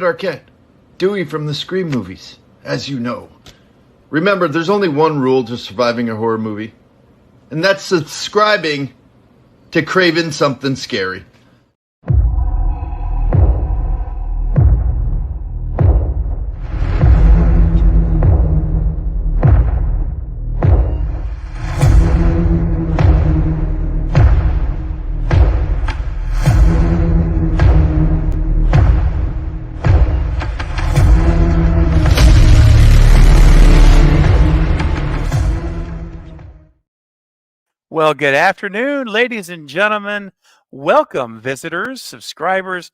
Arquette, Dewey from the Scream movies, as you know. Remember, there's only one rule to surviving a horror movie, and that's subscribing to Craven Something Scary. Well, good afternoon, ladies and gentlemen. Welcome, visitors, subscribers,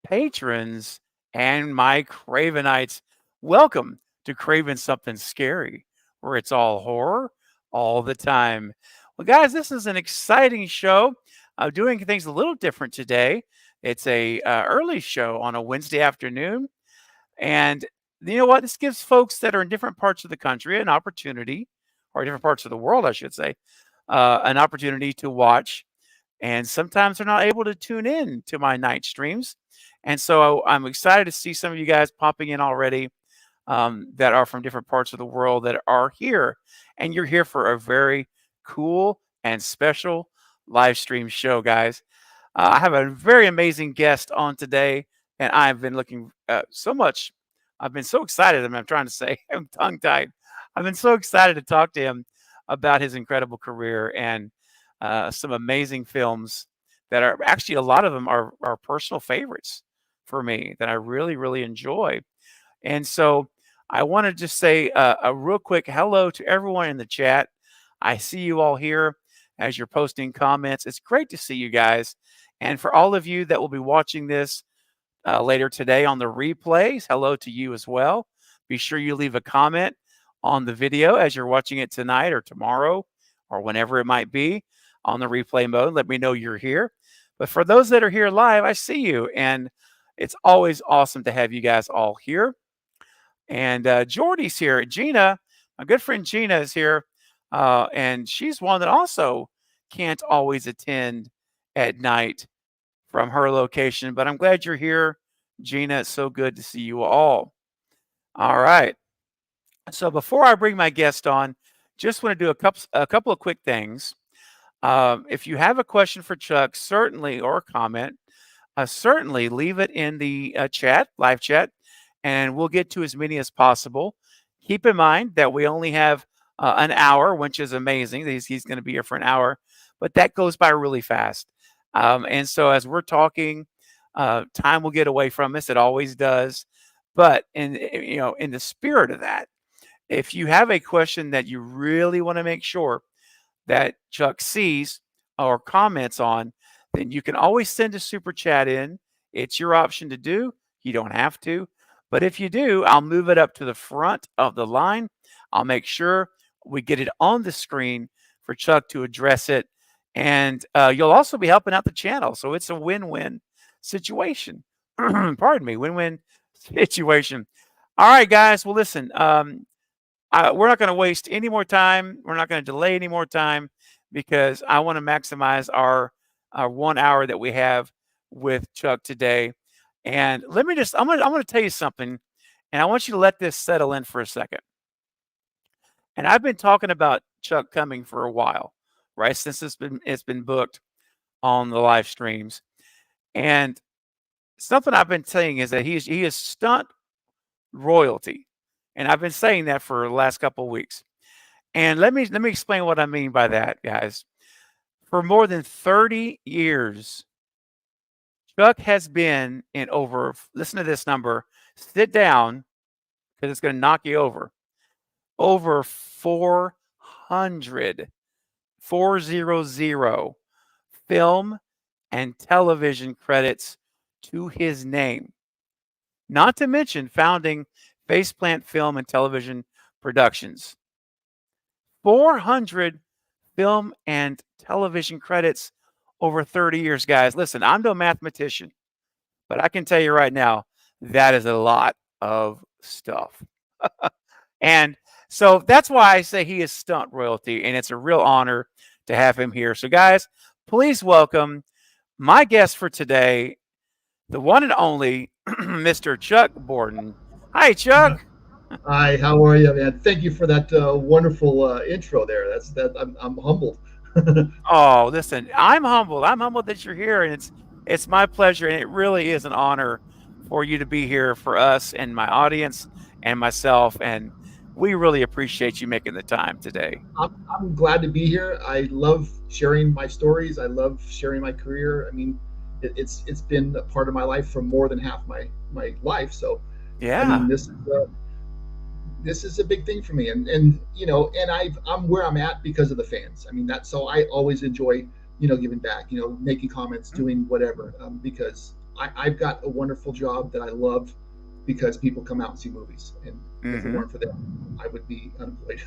patrons, and my Cravenites. Welcome to Craven Something Scary, where it's all horror all the time. Well, guys, this is an exciting show. I'm doing things a little different today. It's a early show on a Wednesday afternoon, and you know what? This gives folks that are in different parts of the country an opportunity, or different parts of the world, I should say, an opportunity to watch. And sometimes they're not able to tune in to my night streams. And so I'm excited to see some of you guys popping in already that are from different parts of the world that are here. And you're here for a very cool and special live stream show, guys. I have a very amazing guest on today, and I've been looking so much. I've been so excited. I'm trying to say, I'm tongue tied. I've been so excited to talk to him about his incredible career and some amazing films that are actually, a lot of them are personal favorites for me that I really, really enjoy. And so I want to just say a real quick hello to everyone in the chat. I see you all here as you're posting comments. It's great to see you guys. And for all of you that will be watching this later today on the replays, hello to you as well. Be sure you leave a comment on the video as you're watching it tonight or tomorrow or whenever it might be on the replay mode. Let me know you're here. But for those that are here live, I see you. And it's always awesome to have you guys all here. And Jordy's here. Gina, my good friend Gina is here. And she's one that also can't always attend at night from her location. But I'm glad you're here, Gina. It's so good to see you all. All right. So before I bring my guest on, just want to do a couple of quick things. If you have a question for Chuck, certainly, or a comment, certainly leave it in the chat, live chat, and we'll get to as many as possible. Keep in mind that we only have an hour, which is amazing. He's going to be here for an hour, but that goes by really fast. And so as we're talking, time will get away from us. It always does. But in the spirit of that, if you have a question that you really want to make sure that Chuck sees or comments on, then you can always send a super chat in. It's your option to do. You don't have to. But if you do, I'll move it up to the front of the line. I'll make sure we get it on the screen for Chuck to address it. And you'll also be helping out the channel. So it's a win-win situation. Pardon me, win-win situation. All right, guys. Well, listen, we're not going to waste any more time. We're not going to delay any more time because I want to maximize our 1 hour that we have with Chuck today. And I'm going to tell you something, and I want you to let this settle in for a second. And I've been talking about Chuck coming for a while, right? Since it's been booked on the live streams. And something I've been saying is that he is stunt royalty. And I've been saying that for the last couple of weeks. And let me explain what I mean by that, guys. For more than 30 years, Chuck has been in over, listen to this number, sit down, because it's going to knock you over 400 film and television credits to his name. Not to mention founding Faceplant Film and Television Productions. 400 film and television credits over 30 years, guys. Listen, I'm no mathematician, but I can tell you right now, that is a lot of stuff. And so that's why I say he is stunt royalty, and it's a real honor to have him here. So, guys, please welcome my guest for today, the one and only Mr. Chuck Borden. Hi, Chuck. Hi, how are you, man? Thank you for that wonderful intro there. I'm humbled. Oh, listen, I'm humbled. I'm humbled that you're here, and it's my pleasure, and it really is an honor for you to be here for us and my audience and myself, and we really appreciate you making the time today. I'm glad to be here. I love sharing my stories. I love sharing my career. I mean, it's been a part of my life for more than half my life. So, I Yeah. mean, this is a big thing for me, and and I'm where I'm at because of the fans. I mean, that's so I always enjoy giving back, making comments, doing whatever, because I've got a wonderful job that I love because people come out and see movies, and if it Mm-hmm. weren't for them, I would be unemployed.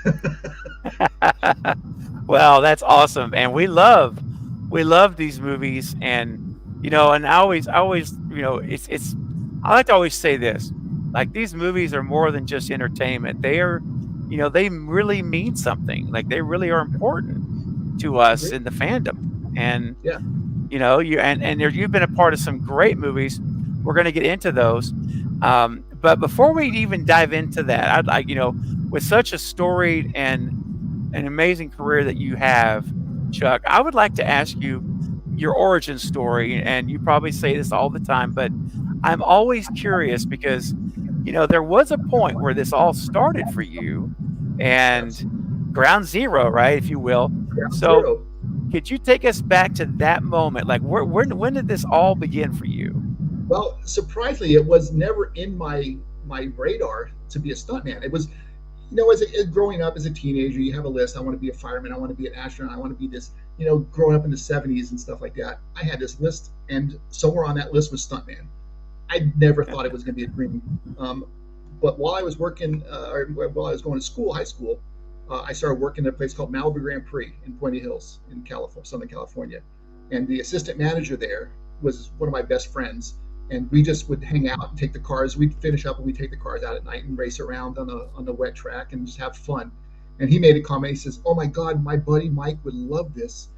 Well, that's awesome, and we love these movies, and and I always, it's. I like to always say this, like these movies are more than just entertainment. They are, they really mean something. Like they really are important to us Great. in the fandom, and Yeah. you've been a part of some great movies. We're going to get into those, but before we even dive into that, I'd like with such a storied and an amazing career that you have, Chuck, I would like to ask you your origin story. And you probably say this all the time, but I'm always curious because, there was a point where this all started for you and Absolutely. ground zero, right, if you will. Ground So, zero. could you take us back to that moment? Like, when did this all begin for you? Well, surprisingly, it was never in my radar to be a stuntman. It was, as growing up as a teenager, you have a list. I want to be a fireman. I want to be an astronaut. I want to be this. Growing up in the '70s and stuff like that, I had this list, and somewhere on that list was stuntman. I never thought it was going to be a dream. But while I was working, or while I was going to school, high school, I started working at a place called Malibu Grand Prix in Pointe Hills in California, Southern California. And the assistant manager there was one of my best friends. And we just would hang out and take the cars. We'd finish up and we'd take the cars out at night and race around on the wet track and just have fun. And he made a comment. He says, "Oh my God, my buddy Mike would love this.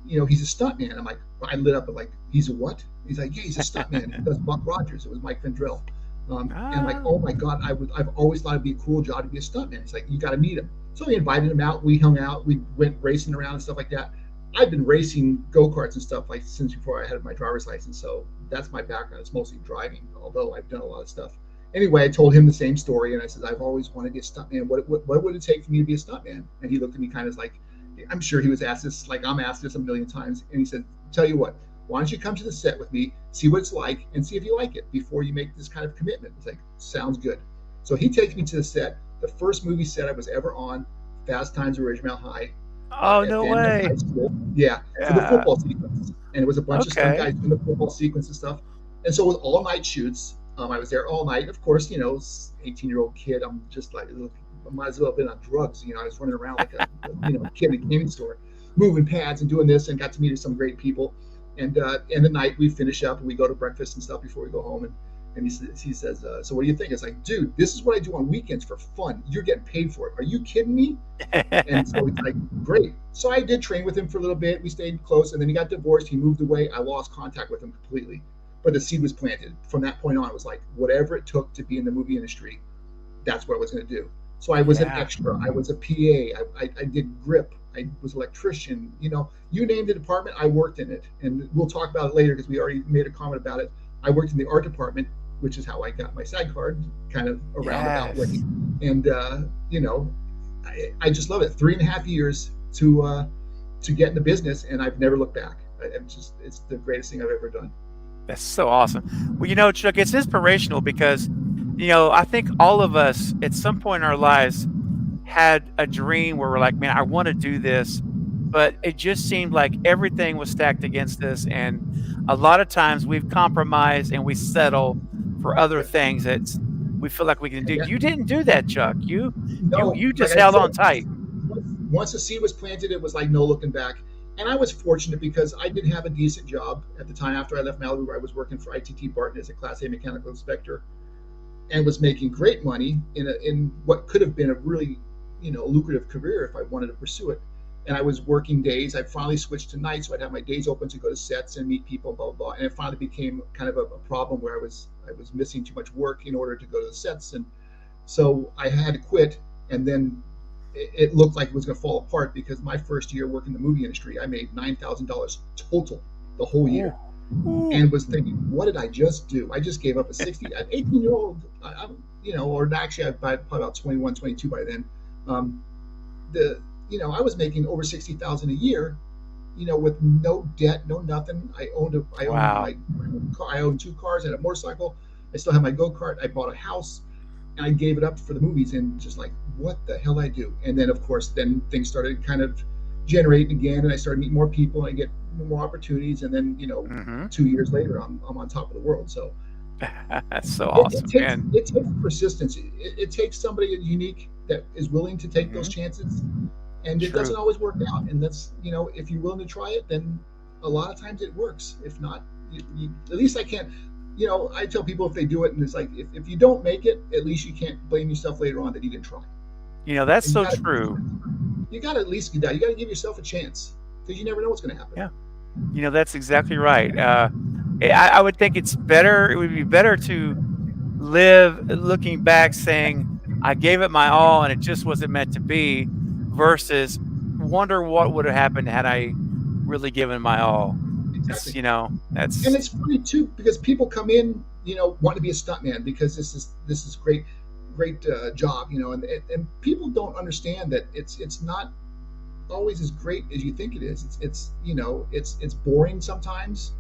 He's a stuntman." I'm like, I lit up and like, "He's a what?" He's like, "Yeah, he's a stuntman. He does Buck Rogers." It was Mike Vendrell. And I'm like, Ah, "Oh my God, I've always thought it'd be a cool job to be a stuntman." He's like, "You got to meet him." So we invited him out. We hung out. We went racing around and stuff like that. I've been racing go-karts and stuff like since before I had my driver's license. So that's my background. It's mostly driving, although I've done a lot of stuff. Anyway, I told him the same story, and I said, "I've always wanted to be a stuntman. What would it take for me to be a stuntman?" And he looked at me kind of like, I'm sure he was asked this, like I'm asked this a million times. And he said, "Tell you what, why don't you come to the set with me, see what it's like, and see if you like it before you make this kind of commitment?" It's like, sounds good. So he takes me to the set, the first movie set I was ever on, Fast Times at Ridgemont High, oh, at no the end of high way. school. Yeah, for the Yeah. football sequence, and it was a bunch of stunt Okay. guys doing the football sequence and stuff. And so with all night shoots, I was there all night. Of course, 18-year-old kid. I'm just like, I might as well have been on drugs. I was running around like a kid in a candy store, moving pads and doing this, and got to meet some great people. And the night we finish up and we go to breakfast and stuff before we go home. And he says, "So what do you think?" It's like, "Dude, this is what I do on weekends for fun. You're getting paid for it. Are you kidding me?" And so he's like, "Great." So I did train with him for a little bit. We stayed close, and then he got divorced. He moved away. I lost contact with him completely. But the seed was planted. From that point on, it was like whatever it took to be in the movie industry, that's what I was going to do. So I was an Yeah. extra. I was a PA. I did grip. I was an electrician. You name the department, I worked in it. And we'll talk about it later because we already made a comment about it. I worked in the art department, which is how I got my SAG card, kind of a roundabout way. Yes. And I just love it. 3.5 years to get in the business, and I've never looked back. It's the greatest thing I've ever done. That's so awesome. Well, Chuck, it's inspirational because, I think all of us at some point in our lives had a dream where we're like, man, I want to do this. But it just seemed like everything was stacked against us. And a lot of times we've compromised and we settle for other Yeah. things that we feel like we can do. And You didn't do that, Chuck. You you no, you like just I held said, on tight. once the seed was planted, it was like no looking back. And I was fortunate because I did have a decent job at the time after I left Malibu, where I was working for ITT Borden as a Class A mechanical inspector, and was making great money in what could have been a really lucrative career if I wanted to pursue it. and I was working days. I finally switched to nights, so I'd have my days open to go to sets and meet people, blah blah blah. And it finally became kind of a problem where I was missing too much work in order to go to the sets, and so I had to quit. And then it looked like it was going to fall apart because my first year working in the movie industry, I made $9,000 total the whole year, and was thinking, what did I just do? I just gave up a 18-year-old, or actually I probably about 21, 22 by then. I was making over 60,000 a year, with no debt, no nothing. I owned two cars and a motorcycle. I still have my go-kart. I bought a house, and I gave it up for the movies, and just like, what the hell did I do? And then, of course, then things started kind of generating again, and I started meeting more people, and I get more opportunities, and then 2 years later, I'm on top of the world. So that's so awesome, man. It takes persistence. It takes somebody unique that is willing to take those chances, and it doesn't always work out. And that's if you're willing to try it, then a lot of times it works. If not, at least I can't. I tell people if they do it, and it's like if you don't make it, at least you can't blame yourself later on that you didn't try. That's so true. You got to at least do that. You got to give yourself a chance because you never know what's going to happen. Yeah, that's exactly right. I would think it's better. It would be better to live looking back, saying I gave it my all and it just wasn't meant to be, versus wonder what would have happened had I really given my all. Exactly. That's and it's funny too because people come in, want to be a stuntman because this is great job, and people don't understand that it's not always as great as you think it is. It's boring sometimes.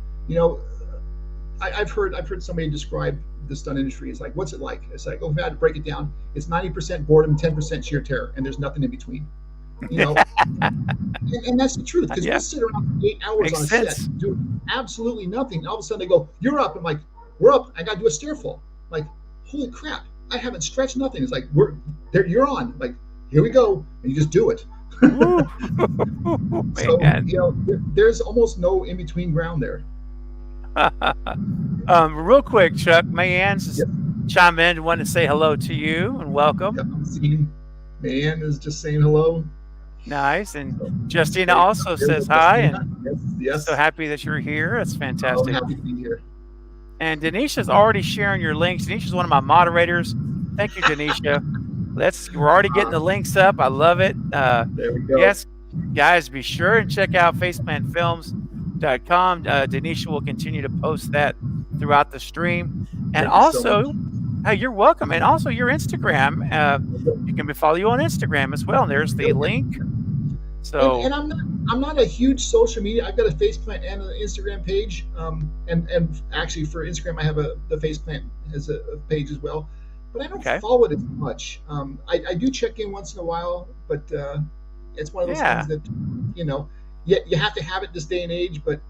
I've heard somebody describe the stunt industry as like, what's it like? It's like, if I had to break it down, it's 90% boredom, 10% sheer terror, and there's nothing in between. And that's the truth because we sit around for 8 hours on a set doing absolutely nothing. And all of a sudden they go, "You're up." I'm like, "We're up." I got to do a stair fall. Like, holy crap! I haven't stretched nothing. It's like you're on. Like, here we go, and you just do it. So there's almost no in between ground there. Real quick, Chuck, Mayanne's just chimed in and wanted to say hello to you and welcome. I'm seeing Mayanne is just saying hello. Nice. And Justina also says hi, and yes. So happy that you're here. That's fantastic. I'm happy to be here. And Denisha's already sharing your links. Denisha's one of my moderators. Thank you, Denisha. We're already getting the links up. I love it. There we go. Yes, guys, be sure and check out faceplantfilms.com. Denisha will continue to post that throughout the stream. And also, hey, you're welcome. And also your Instagram. You can follow you on Instagram as well. And there's the link. So and I'm not a huge social media. I've got a Faceplant and an Instagram page. And actually for Instagram I have the Faceplant as a page as well. But I don't follow it as much. I do check in once in a while, but it's one of those things that you have to have it this day and age. But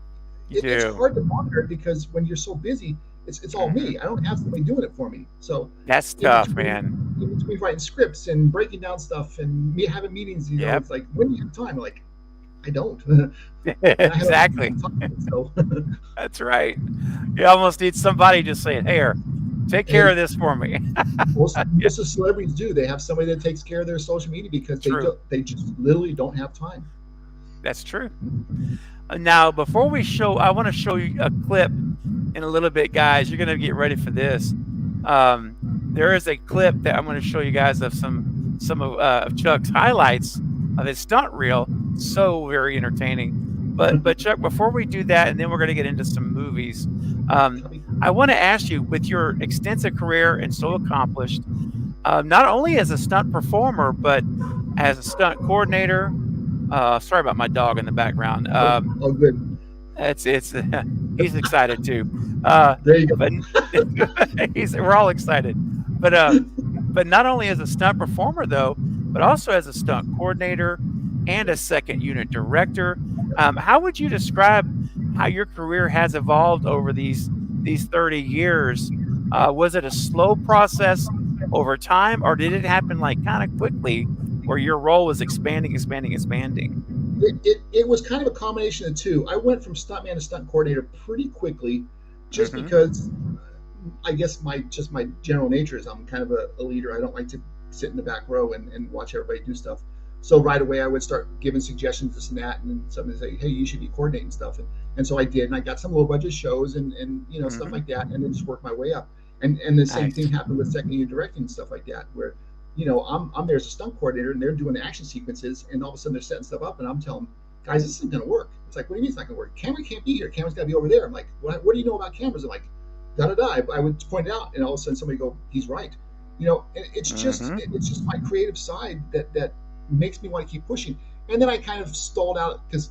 it's hard to monitor because when you're so busy, it's all me. I don't have somebody doing it for me. So that's tough, man. In between writing scripts and breaking down stuff and me having meetings, it's like, when do you have time? Like, I don't. Exactly. That's right. You almost need somebody just saying, "Here, take care of this for me." most of celebrities do. They have somebody that takes care of their social media because they just literally don't have time. That's true. Now, before we show, I want to show you a clip in a little bit, guys. You're going to get ready for this. There is a clip that I'm going to show you guys of some of Chuck's highlights of his stunt reel. So very entertaining. But Chuck, before we do that, and then we're going to get into some movies, I want to ask you, with your extensive career and so accomplished, not only as a stunt performer, but as a stunt coordinator. Sorry about my dog in the background. Oh, good. It's he's excited too. There you go. But we're all excited. But not only as a stunt performer though, but also as a stunt coordinator and a second unit director. How would you describe how your career has evolved over these 30 years? Was it a slow process over time, or did it happen like kind of quickly, where your role was expanding? It was kind of a combination of two. I went from stuntman to stunt coordinator pretty quickly, just because I guess my general nature is I'm kind of a leader. I don't like to sit in the back row and watch everybody do stuff. So right away, I would start giving suggestions, this and that, and then somebody would say, "Hey, you should be coordinating stuff." And so I did, and I got some low budget shows and stuff Mm-hmm. like that, and then just work my way up. And the same thing Nice. happened with second unit directing and stuff like that, where I'm there as a stunt coordinator, and they're doing action sequences, and all of a sudden they're setting stuff up, and I'm telling them, guys, this isn't going to work. It's like, what do you mean it's not going to work? Camera can't be here. Camera's got to be over there. I'm like, what do you know about cameras? I'm like, da da da. I would point it out, and all of a sudden somebody go, he's right. Mm-hmm. It's just my creative side that makes me want to keep pushing. And then I kind of stalled out because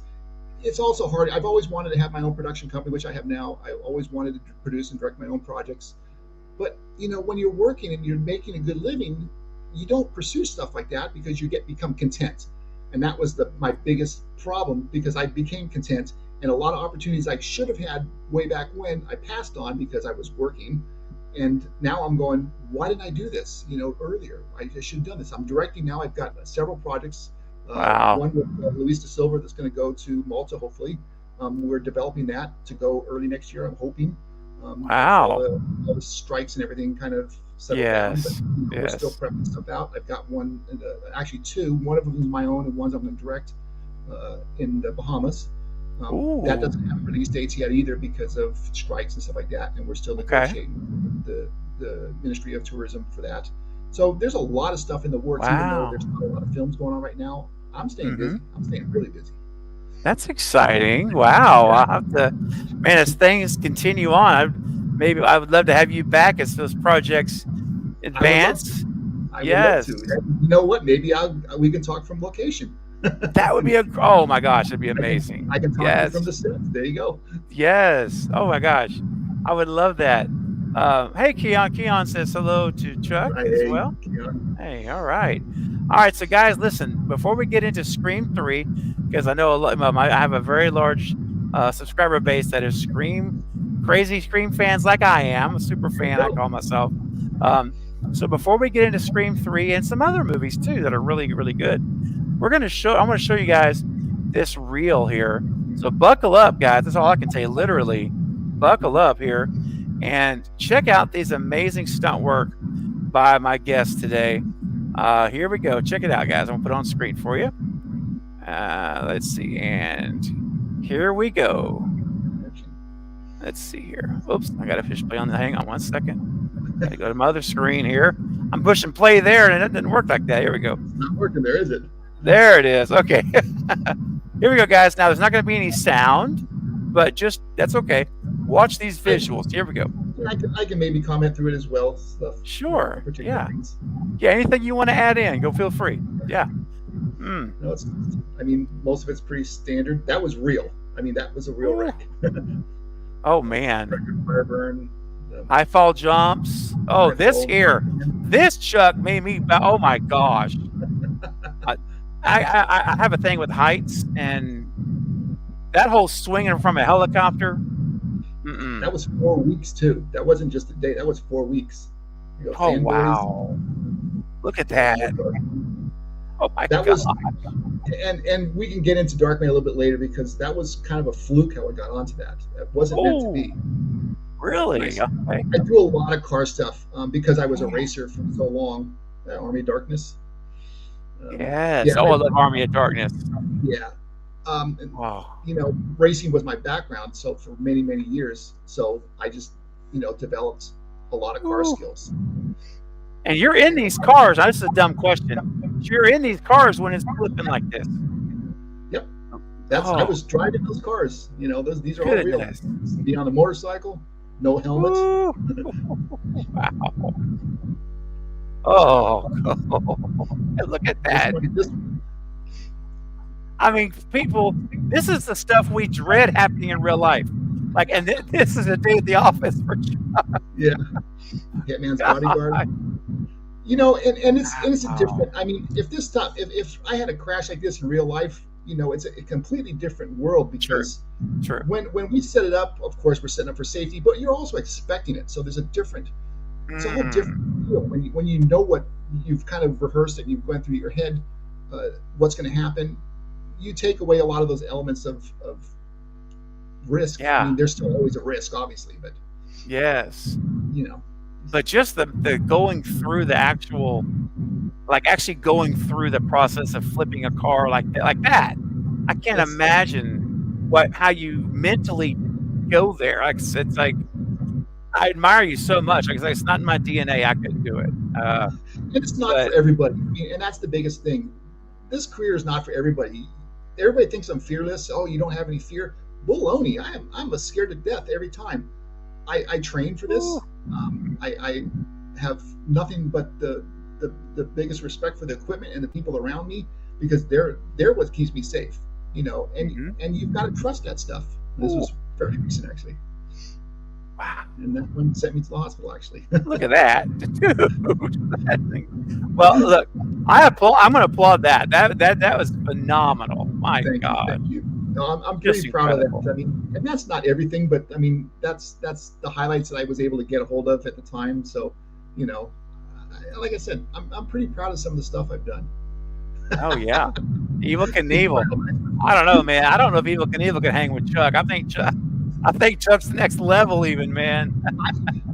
it's also hard. I've always wanted to have my own production company, which I have now. I always wanted to produce and direct my own projects. But when you're working and you're making a good living, you don't pursue stuff like that because you become content. And that was my biggest problem, because I became content, and a lot of opportunities I should have had way back when I passed on because I was working. And now I'm going, why didn't I do this earlier? I should have done this. I'm directing now. I've got several projects. Wow. One with Luis de Silva that's going to go to Malta, hopefully. We're developing that to go early next year, I'm hoping. Once Wow. all the strikes and everything kind of settle down, but Yes. we're still Yes. prepping stuff out. I've got one, actually two. One of them is my own, and one's I'm going to direct in the Bahamas. That Ooh. doesn't have release dates yet either because of strikes and stuff like that, and we're still Okay. negotiating with the Ministry of Tourism for that. So there's a lot of stuff in the works, even though Wow. there's not a lot of films going on right now. I'm staying Mm-hmm. busy. I'm staying really busy. That's exciting. Wow. Yeah, I'll have to, man, as things continue on, maybe I would love to have you back as those projects I would love advance. to. I would love to. Yes. And you know what? Maybe we can talk from location. That would be oh my gosh, that'd be amazing. I can talk to you from Yes. the set. There you go. Yes. Oh my gosh. I would love that. Hey, Keon. Keon says hello to Chuck Right, as hey, well. Keon. Hey, all right. All right. So, guys, listen, before we get into Scream 3, because I know I have a very large subscriber base that is crazy Scream fans like I am, a super There you fan, I go. call myself. So, before we get into Scream 3 and some other movies too that are really, really good, I'm going to show you guys this reel here. So, buckle up, guys. That's all I can tell you. Literally, buckle up here and check out these amazing stunt work by my guest today. Here we go. Check it out, guys. I'm going to put it on screen for you. Let's see. And here we go. Let's see here. Oops. I got to push play on the. Hang on one second. Got to go to my other screen here. I'm pushing play there, and it didn't work like that. Here we go. It's not working there, is it? There it is. Okay. Here we go, guys. Now, there's not going to be any sound, but that's okay. Watch these visuals. Here we go. I can maybe comment through it as well. Stuff. Sure. Particular Yeah. things. Yeah. Anything you want to add in, go feel free. Yeah. No, most of it's pretty standard. That was real. That was a real wreck. Oh, man. Fire burn. High fall jumps. Oh, this here. This Chuck made me. Oh, my gosh. I have a thing with heights, and that whole swinging from a helicopter. Mm-mm. That was 4 weeks too. That wasn't just a day. That was 4 weeks. Oh, wow. Look at that. Oh my that God. was, and we can get into Darkman a little bit later because that was kind of a fluke how it got onto that. It wasn't meant to be. Really? Okay. I do a lot of car stuff because I was a racer for so long. Army of Darkness. Yes. Yeah, I love Army of Darkness. Yeah. Wow. Racing was my background, so for many, many years. So I just, developed a lot of car skills. And you're in these cars. This is a dumb question. You're in these cars when it's flipping like this. Yep. I was driving those cars. These are all real. Be on a motorcycle, no helmets. Wow. Oh, look at that. People, this is the stuff we dread happening in real life. And this is a day at the office for Chuck. Yeah. Hitman's bodyguard. And it's a different. If this stuff, if I had a crash like this in real life, it's a completely different world because Sure. When we set it up, of course, we're setting up for safety, but you're also expecting it. So there's a whole different feel when you know what you've kind of rehearsed it, you've gone through your head, what's going to happen. You take away a lot of those elements of risk. Yeah. There's still always a risk, obviously, but yes, you know. But just the going through the actual like actually going through the process of flipping a car like that. I can't It's imagine how you mentally go there. Like it's like I admire you so much. Like I said, it's not in my DNA. I couldn't do it. it's not But for everybody. I mean, and that's the biggest thing. This career is not for everybody. Everybody thinks I'm fearless. Oh, you don't have any fear. Baloney. I'm a scared to death every time. I train for this. ooh, I have nothing but the biggest respect for the equipment and the people around me because they're what keeps me safe. mhm. And you've got to trust that stuff. This Ooh, was very recent actually, wow. and that one sent me to the hospital actually. Look at that, dude. That thing. Well, look, I applaud. I'm going to applaud that. That was phenomenal. My Thank you, God, thank you. No, I'm just pretty proud of incredible. that. I mean, and that's not everything, but I mean, that's the highlights that I was able to get a hold of at the time. So, you know, like I said, I'm pretty proud of some of the stuff I've done. Oh yeah, Evil It's Knievel. incredible. I don't know, man. I don't know if Evil Knievel can hang with Chuck. I think Chuck's the next level, even, man.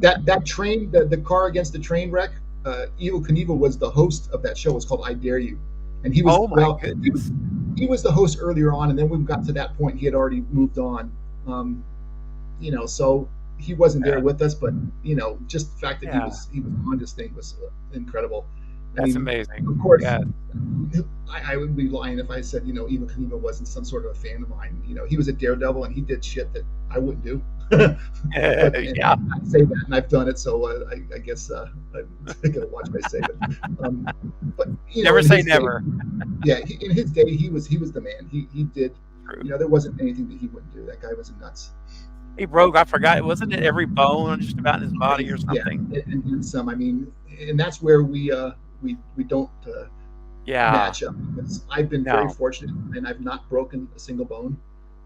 That train, the car against the train wreck. Evil Knievel was the host of that show. It was called I Dare You, and he was Oh my well, goodness. he was the host earlier on, and then when we got to that point, he had already moved on. Um, so he wasn't there Yeah, with us, but just the fact that he yeah, was he was on this thing was incredible. I that's mean, amazing. of course, Yeah. I would be lying if I said Eva Knievel wasn't some sort of a fan of mine. He was a daredevil and he did shit that I wouldn't do. But Yeah. I say that, and I've done it, so I guess I gotta watch what I say. But Never in say his day, never. yeah, in his day, he was the man. He did. True. There wasn't anything that he wouldn't do. That guy was nuts. He broke, I forgot, wasn't it every bone just about in his body or Yeah, something? and some. I mean, and that's where we don't Yeah. match up because I've been very No. fortunate and I've not broken a single bone.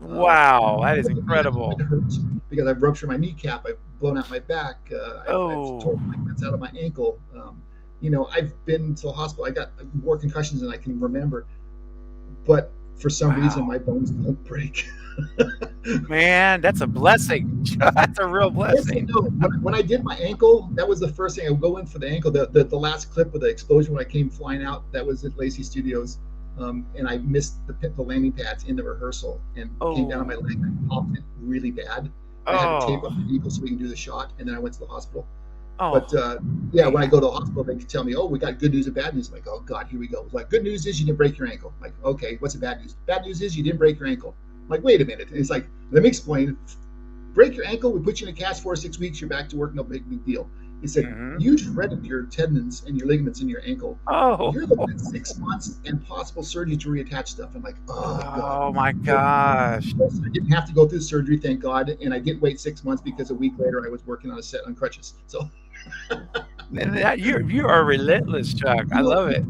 Um, Wow, that is doesn't mean incredible. it hurts because I've ruptured my kneecap, I've blown out my back, I've Oh, torn ligaments out of my ankle. I've been to the hospital. I got more concussions than I can remember, but for some reason wow. my bones don't break. Man, that's a blessing. That's a real Yes and blessing. no. When I did my ankle, that was the first thing I would go in for the ankle. The last clip of the explosion when I came flying out, that was at Lacey Studios. And I missed the landing pads in the rehearsal and came down on my Oh, leg. I popped it really bad. I had to tape oh, up the ankle so we can do the shot, and then I went to the hospital. But oh, yeah, when I man. go to the hospital, they can tell me, "Oh, we got good news and bad news." I'm like, "Oh God, here we go." It's like, "Good news is you didn't break your ankle." I'm like, okay, what's the bad news? Bad news is you didn't break your ankle. I'm like, wait a minute. It's like, let me explain. Break your ankle, we put you in a cast 4 or 6 weeks, you're back to work, no big deal. He said, Hmm. you shredded your tendons and your ligaments in your ankle. Oh, You're looking at 6 months and possible surgery to reattach stuff. I'm like, oh God. oh my So gosh. I didn't have to go through the surgery, thank God. And I did wait 6 months because a week later I was working on a set on crutches. So And you are relentless, Chuck. I love if, it.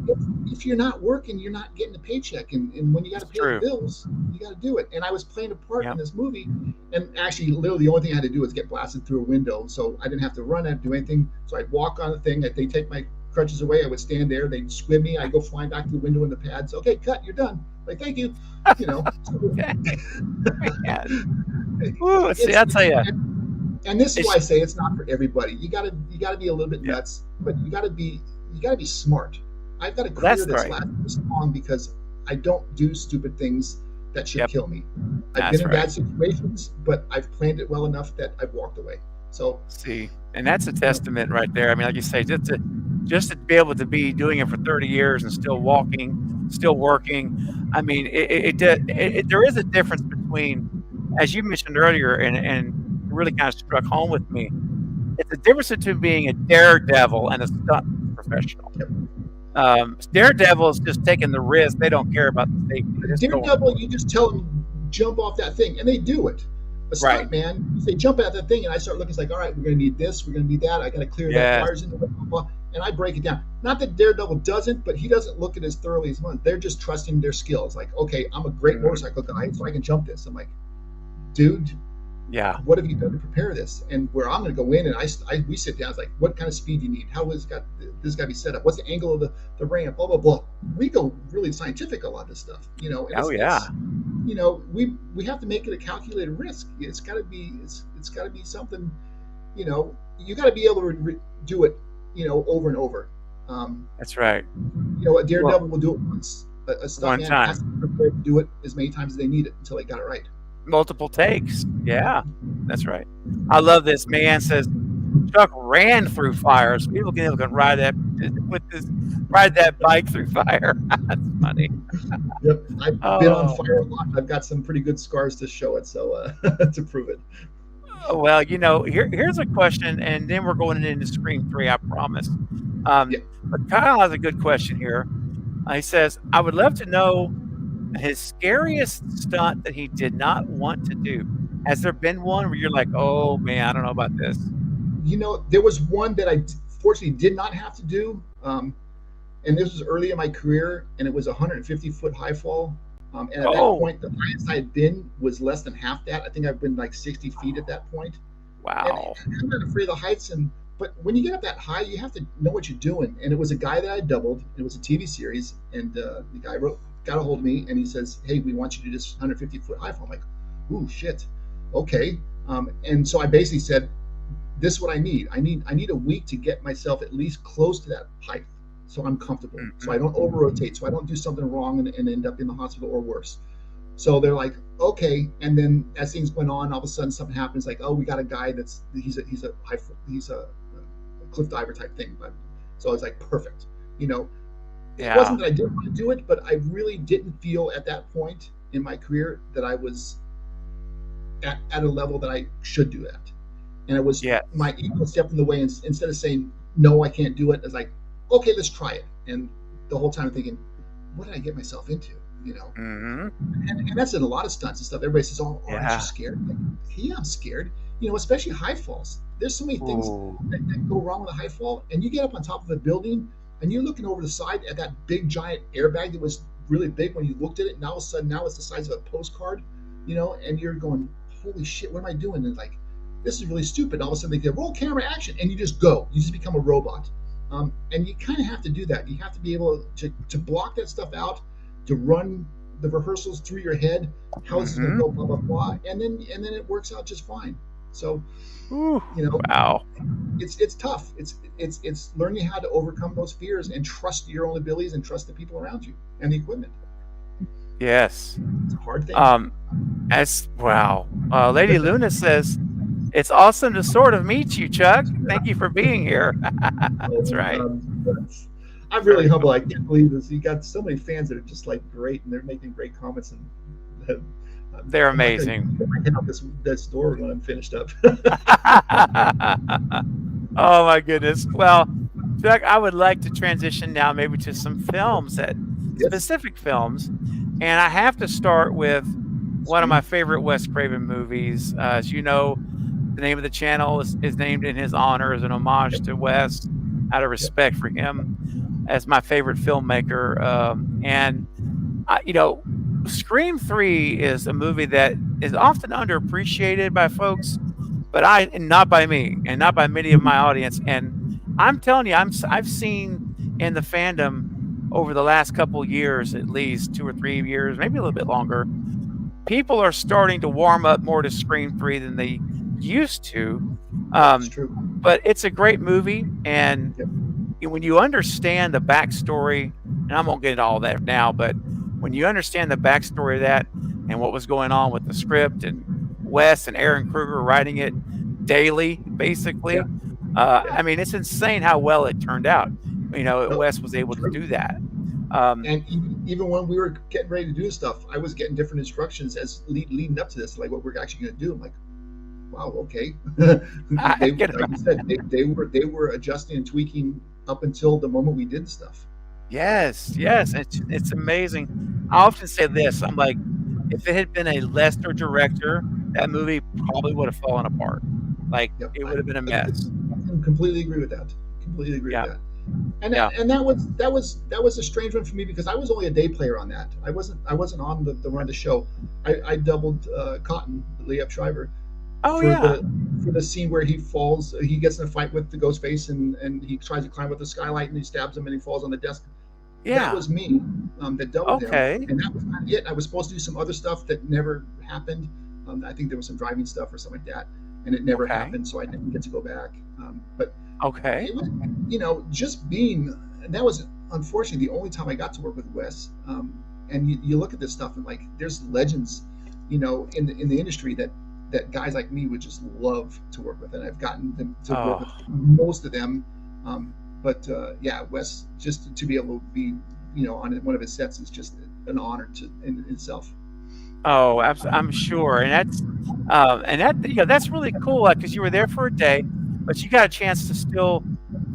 if you're not working, you're not getting a paycheck. And when you got to It's pay the true. bills, you got to do it. And I was playing a part in Yep. this movie. And actually, literally, the only thing I had to do was get blasted through a window. So I didn't have to run, I didn't do anything. So I'd walk on the thing. They take my crutches away. I would stand there. They'd squib me. I'd go flying back to the window in the pads. Okay, cut, you're done. Like, thank you. So Dang, man. Ooh, see, it's I'll tell you, and this is why it's I say it's not for everybody. You gotta be a little bit yeah. nuts, but you gotta be smart. I've got a Well, career that's that's right. lasted this long because I don't do stupid things that should Yep, kill me. I've been that's in right. bad situations, but I've planned it well enough that I've walked away. So See, and that's a you know, testament right there. I mean, like you say, just to be able to be doing it for 30 years and still walking, still working. I mean, there is a difference between, as you mentioned earlier, and it really kind of struck home with me. It's a difference between being a daredevil and a stunt professional. yep. Daredevil is just taking the risk. They don't care about the safety. They're just going Daredevil, for it. you just tell them jump off that thing, and they do it. A Right. stunt man, you say jump at that thing, and I start looking. It's like, all right, we're going to need this, we're going to need that. I got to clear that Yes. wires in the blah, blah, blah, and I break it down. Not that Daredevil doesn't, but he doesn't look at it as thoroughly as one. They're just trusting their skills. Like, okay, I'm a great Mhm. motorcycle guy, so I can jump this. I'm like, dude, Yeah. what have you done to prepare this? And where I'm going to go in, and we sit down. It's like, what kind of speed do you need? How is this got to be set up? What's the angle of the ramp? Blah blah blah. We go really scientific a lot of this stuff, and Oh it's yeah. we have to make it a calculated risk. It's got to be it's got to be something. You got to be able to do it, over and over. Um, That's right. A Well, daredevil will do it once. A one stuntman has to time, be prepared to do it as many times as they need it until they got it right. multiple takes. Yeah, that's right. I love this. Man says Chuck ran through fire, so people can ride that with this ride that bike through fire. That's funny. Yep, I've been on Oh, fire a lot. I've got some pretty good scars to show it, so to prove it. well, here's a question, and then we're going into Scream 3, I promise. Yeah, But Kyle has a good question here. He says, "I would love to know his scariest stunt that he did not want to do. Has there been one where you're like, "Oh, man, I don't know about this?" there was one that I fortunately did not have to do, and this was early in my career, and it was a 150-foot high fall. And at that Oh, point, the highest I had been was less than half that. I think I've been like 60 feet at that point. And wow. I'm not afraid of the heights, but when you get up that high, you have to know what you're doing. And it was a guy that I doubled. It was a TV series, and the guy got a hold of me, and he says, "Hey, we want you to do this 150-foot high fall." I'm like, "Ooh, shit, okay." And so I basically said, "This is what I need. I need a week to get myself at least close to that height, so I'm comfortable, so Mhm. I don't over rotate, so I don't do something wrong and end up in the hospital or worse." So they're like, okay. And then as things went on, all of a sudden something happens. Like, oh, we got a guy he's a cliff diver type thing. But so it's like perfect. You know, it Yeah. wasn't that I didn't want to do it, but I really didn't feel at that point in my career that I was at a level that I should do that. And it was Yes. my ego stepped in the way, and instead of saying no, I can't do it, it's like, okay, let's try it. And the whole time I'm thinking, what did I get myself into? You know, Mhm. and that's in a lot of stunts and stuff. Everybody says, "Oh, aren't you Yeah. scared?" Like, yeah, I'm scared. Especially high falls. There's so many things Ooh. that go wrong with a high fall, and you get up on top of a building, and you're looking over the side at that big giant airbag that was really big when you looked at it, and all of a sudden now it's the size of a postcard, and you're going, "Holy shit, what am I doing?" And like, this is really stupid. All of a sudden they get roll camera action, and you just go. You just become a robot, and you kind of have to do that. You have to be able to block that stuff out, to run the rehearsals through your head, how this is going to Mhm. go, blah blah blah, and then it works out just fine. So Ooh. you know, Wow. it's tough. It's learning how to overcome those fears and trust your own abilities and trust the people around you and the equipment. Yes. It's a hard thing. Um, as wow. Lady Luna says, "It's awesome to sort of meet you, Chuck. Thank you for being here." That's right. I'm really Very humble. cool. I can't believe this. You got so many fans that are just like great, and they're making great comments, and They're I'm not going to amazing. get my head out this door when I'm finished up. Oh my goodness. Well, Chuck, I would like to transition now maybe to some films that Yes, specific films. And I have to start with one of my Scream. favorite Wes Craven movies. As you know, the name of the channel is named in his honor as an homage Yep, to Wes, out of yep, respect for him as my favorite filmmaker. Scream 3 is a movie that is often underappreciated by folks, but and not by me and not by many of my audience. And I'm telling you, I've seen in the fandom over the last couple years, at least 2 or 3 years, maybe a little bit longer, people are starting to warm up more to Scream 3 than they used to. that's Um, true. but it's a great movie, and Yep, when you understand the backstory, and I won't get into all that now, but when you understand the backstory of that and what was going on with the script and Wes and Aaron Kruger writing it daily, yeah, basically, yeah. I mean, it's insane how well it turned out. No, Wes was able to true. do that. Um, And even when we were getting ready to do this stuff, I was getting different instructions as leading up to this, like what we're actually going to do. I'm like, wow, okay. I They, get like you said, they were adjusting and tweaking up until the moment we did the stuff. Yes, yes, it's amazing. I often say this, I'm like, if it had been a lesser director, that movie probably would have fallen apart. Like, Yep, it would have been a I mess. completely agree with that. Completely agree with Yeah, that. And yeah. and that was a strange one for me because I was only a day player on that. I wasn't on the run of the show. I doubled Cotton, Lee Shriver, Oh, for yeah. the scene where he falls. He gets in a fight with the ghost face, and he tries to climb up the skylight, and he stabs him, and he falls on the desk. That Yeah. was me, that doubled him, Okay. and that was not it. I was supposed to do some other stuff that never happened. I think there was some driving stuff or something like that, and it never Okay. happened, so I didn't get to go back. But Okay. it was, just being that was unfortunately, the only time I got to work with Wes, and you look at this stuff and like, there's legends, in the industry that guys like me would just love to work with, and I've gotten them to work Oh, with most of them. But yeah, Wes, just to be able to be, on one of his sets is just an honor in itself. oh, I'm sure, and that's really cool because you were there for a day, but you got a chance to still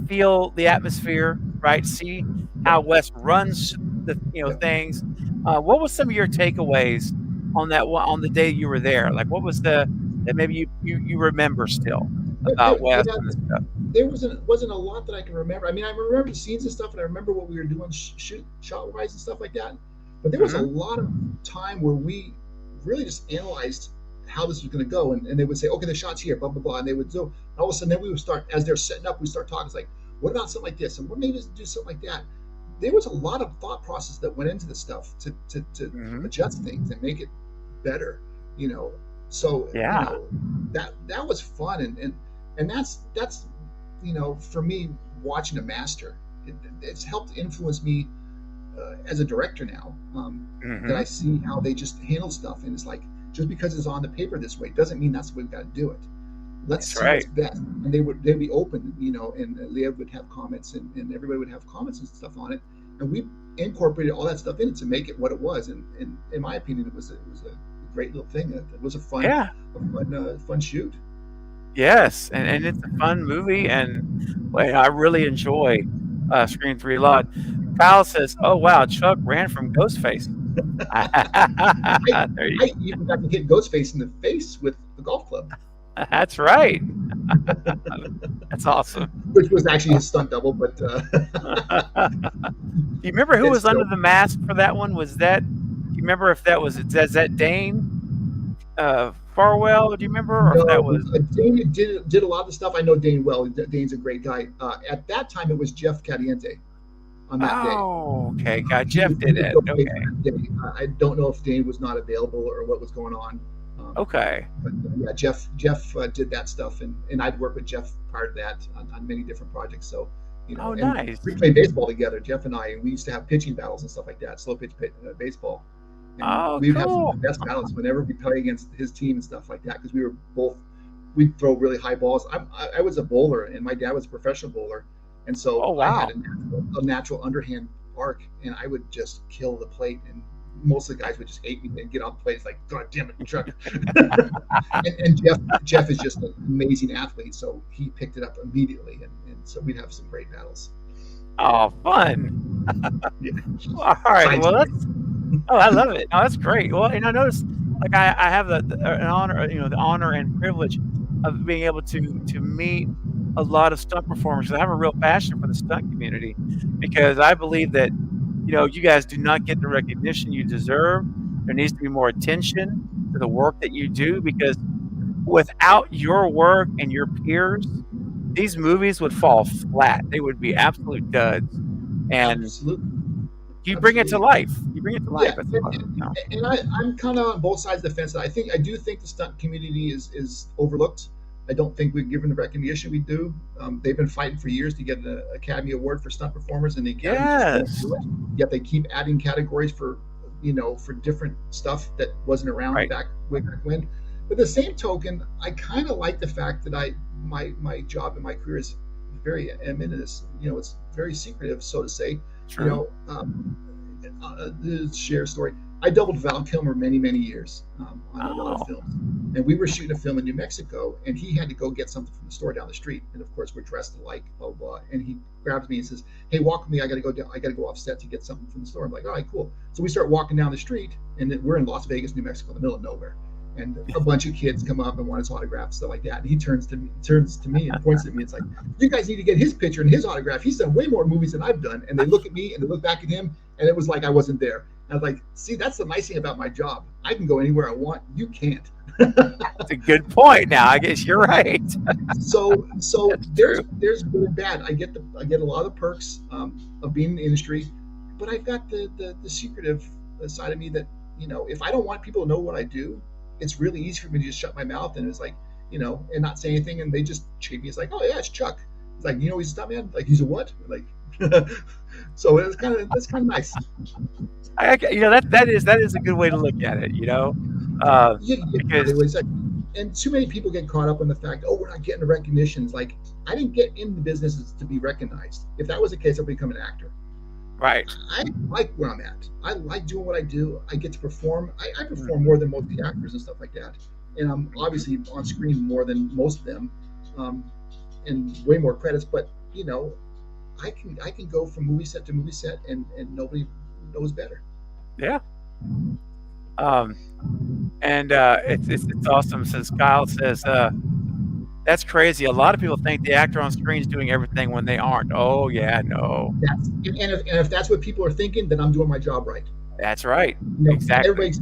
feel the atmosphere, right? See Yep. how Wes runs the Yep. things. What was some of your takeaways on on the day you were there? Like, what was that maybe you remember still about Wes Yeah, and the stuff? there wasn't a lot that I can remember. I mean, I remember the scenes and stuff, and I remember what we were doing shot wise and stuff like that. But there was a Hmm. lot of time where we really just analyzed how this was going to go, and they would say, okay, the shot's here, blah blah blah, and they would do. And all of a sudden, then we would start as they're setting up, we start talking. It's like, what about something like this, and what maybe do something like that. There was a lot of thought process that went into the stuff to Hmm. adjust things and make it better. You know, so Yeah, that was fun, and that's for me, watching a master, it's helped influence me as a director now, that I hmm, see how they just handle stuff, and it's like, just because it's on the paper this way doesn't mean that's the way we've got to do it. Let's that's see what's right. best. And they'd be open, and Leah would have comments, and everybody would have comments and stuff on it, and we incorporated all that stuff in it to make it what it was. And in my opinion, it was a great little thing. It was Yeah. fun shoot. Yes, and it's a fun movie, and well, I really enjoy Scream 3 a lot. Kyle says, "Oh wow, Chuck ran from Ghostface." I There you I even got to hit Ghostface in the face with the golf club, That's right. That's awesome. which was actually his stunt double, but Do you remember who it's was under still. the mask for that one? Was that? Do you remember if that was? Is that Dane Farwell? Do you remember, or if that No, was? Dane did a lot of the stuff. I know Dane well. Dane's a great guy. At that time, it was Jeff Caliente on that day. Oh, okay. God, He Jeff he did was it. go face Okay. on that day. I don't know if Dane was not available or what was going on. Um, Okay. but yeah, Jeff did that stuff, and I'd worked with Jeff prior to that on many different projects. So, Oh, and nice. we played baseball together, Jeff and I, and we used to have pitching battles and stuff like that, slow pitch baseball, and Oh, we'd have some of cool. the best battles whenever we play against his team and stuff like that, because we were both, we'd throw really high balls. I was a bowler, and my dad was a professional bowler, and so Oh, I had wow. a natural underhand arc, and I would just kill the plate, and most of the guys would just hate me and get off the plate. It's like, God damn it, Chuck. And Jeff is just an amazing athlete, so he picked it up immediately, and so we'd have some great battles. Oh, fun. Yeah. All right. Side Well, story. oh, I love it. Oh, that's great. Well, and I noticed, like, I have an honor, the honor and privilege of being able to meet a lot of stunt performers. I have a real passion for the stunt community because I believe that, you guys do not get the recognition you deserve. There needs to be more attention to the work that you do because without your work and your peers, these movies would fall flat. They would be absolute duds. And Absolutely, you bring it to absolutely. life. You bring it to life. Yeah, That's and, what, I'm kind of on both sides of the fence. I do think the stunt community is overlooked. I don't think we're given the recognition we do. They've been fighting for years to get an Academy Award for stunt performers, and the Academy just won't Yes. do it. Yet they keep adding categories for different stuff that wasn't around Right. way back when. But the same token, I kind of like the fact that my job and my career is very eminent. It's very secretive, so to say. You True. know, share a story. I doubled Val Kilmer many years, on a lot of Oh, films, and we were shooting a film in New Mexico, and he had to go get something from the store down the street, and of course we're dressed alike, blah blah blah. And he grabs me and says, "Hey, walk with me. I got to go down. I got to go off set to get something from the store." I'm like, "All right, cool." So we start walking down the street, and we're in Las Vegas, New Mexico, in the middle of nowhere. And a bunch of kids come up and want his autograph, stuff like that. And he turns to me and points at me. It's like, "You guys need to get his picture and his autograph. He's done way more movies than I've done." And they look at me and they look back at him, and it was like I wasn't there. And I was like, "See, that's the nice thing about my job. I can go anywhere I want. You can't." that's a good point. Now, I guess you're right. So That's there's true. there's good and bad. I get a lot of the perks, of being in the industry, but I've got the secretive side of me that, if I don't want people to know what I do, it's really easy for me to just shut my mouth, and it's like, and not say anything, and they just treat me as like, "Oh yeah, it's Chuck." It's like, he's a stuntman. Like, he's a what? Like, So that's kind of nice. That is a good way to look at it. You can get Because carried away. And too many people get caught up in the fact, oh, we're not getting the recognitions. Like, I didn't get in the business to be recognized. If that was the case, I'd become an actor. right, I like where I'm at. I like doing what I do. I get to perform. I perform more than most of the actors and stuff like that. And I'm obviously on screen more than most of them, um, and way more credits. But I can go from movie set to movie set, and nobody knows better. yeah. Um, and it's awesome since Kyle says that's crazy. A lot of people think the actor on screen is doing everything when they aren't. Oh yeah, no, And if that's what people are thinking, then I'm doing my job right. that's right, You know, exactly. everybody's,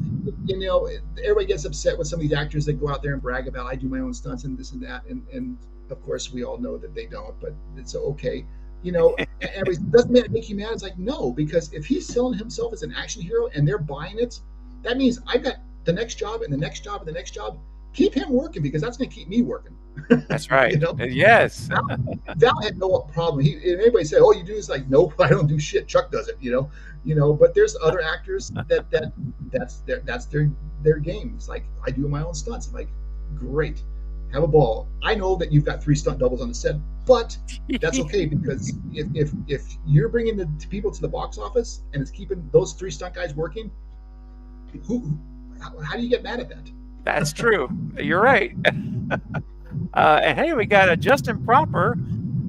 everybody gets upset with some of these actors that go out there and brag about I do my own stunts and this and that, and of course we all know that they don't, but it's okay. And everybody doesn't it make you mad? It's like no, because if he's selling himself as an action hero and they're buying it, that means I've got the next job and the next job and the next job. Keep him working because that's going to keep me working. That's you right. know, Yes. Val had no problem. And everybody say, "Oh, you do this?" Like, nope, I don't do shit. Chuck does it. But there's other actors that's their game. It's like I do my own stunts. I'm like, great, have a ball. I know that you've got 3 stunt doubles on the set, but that's okay because if you're bringing the people to the box office and it's keeping those 3 stunt guys working, how do you get mad at that? That's true. You're right. And hey, we got a Justin Proper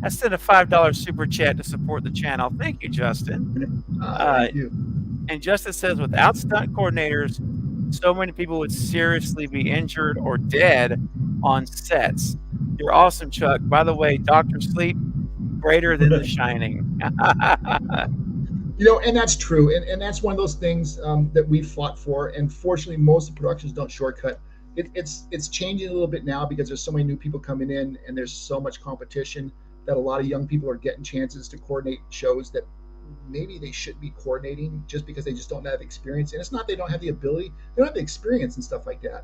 has sent a $5 super chat to support the channel. Thank you, Justin. Thank you. And Justin says, without stunt coordinators, so many people would seriously be injured or dead on sets. You're awesome, Chuck. By the way, Doctor Sleep, greater than The Shining. And that's true, and that's one of those things that we fought for. And fortunately, most of the productions don't shortcut. It's changing a little bit now because there's so many new people coming in, and there's so much competition that a lot of young people are getting chances to coordinate shows that maybe they should be coordinating just because they just don't have experience. And it's not they don't have the ability; they don't have the experience and stuff like that.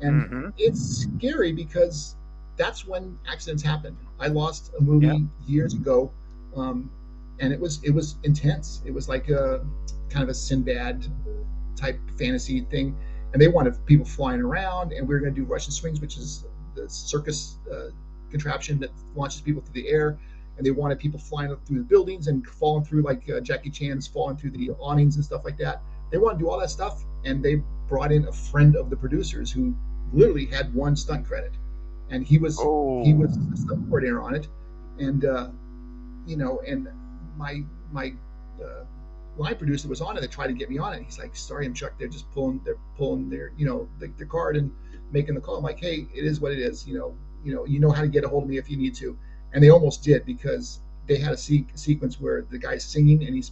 And it's scary because that's when accidents happen. I lost a movie years ago. And it was intense. It was like a kind of a Sinbad type fantasy thing, and they wanted people flying around, and we were going to do Russian swings, which is the circus contraption that launches people through the air, and they wanted people flying up through the buildings and falling through like Jackie Chan's falling through the awnings and stuff like that. They wanted to do all that stuff, and they brought in a friend of the producers who literally had 1 stunt credit, and he was the stunt coordinator on it, and and my line producer was on it. They tried to get me on it. He's like, "Sorry, I'm Chuck. They're pulling their the card and making the call." I'm like, "Hey, it is what it is. You know how to get a hold of me if you need to." And they almost did because they had a sequence where the guy's singing and he's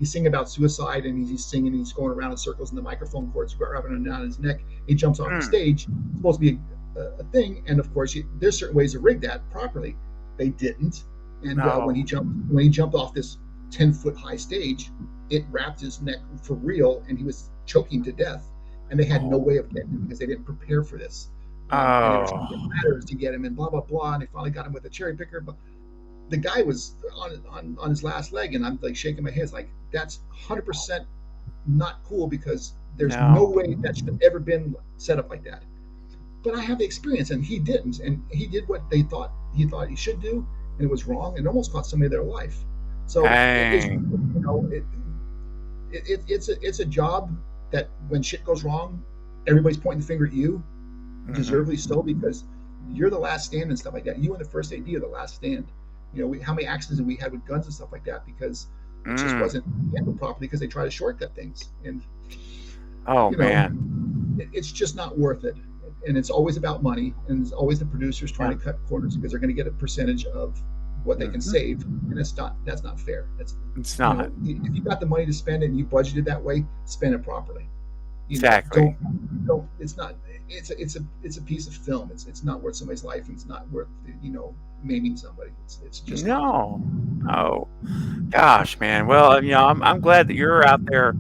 singing about suicide and he's singing and he's going around in circles and the microphone cords wrapping around his neck. He jumps off the stage. It's supposed to be a thing, and of course, there's certain ways to rig that properly. They didn't. And when he jumped off this 10-foot high stage, it wrapped his neck for real, and he was choking to death. And they had no way of getting him because they didn't prepare for this. And they were trying to get ladders to get him, and blah blah blah. And they finally got him with a cherry picker. But the guy was on his last leg, and I'm like shaking my head, it's like that's 100% not cool because there's no way that should have ever been set up like that. But I have the experience, and he didn't, and he did what he thought he should do. And it was wrong, and it almost cost somebody their life. So it's a job that when shit goes wrong, everybody's pointing the finger at you, deservedly so, because you're the last stand and stuff like that. You and the first AD are the last stand. How many accidents have we had with guns and stuff like that because it just wasn't handled properly because they try to shortcut things. And it's just not worth it. And it's always about money, and it's always the producers trying to cut corners because they're going to get a percentage of what they can save, and that's not fair. It's not. If you got the money to spend it and you budgeted that way, spend it properly. Exactly. Don't. It's not. It's a piece of film. It's not worth somebody's life, and it's not worth maiming somebody. It's just no. Oh, gosh, man. Well, I'm glad that you're out there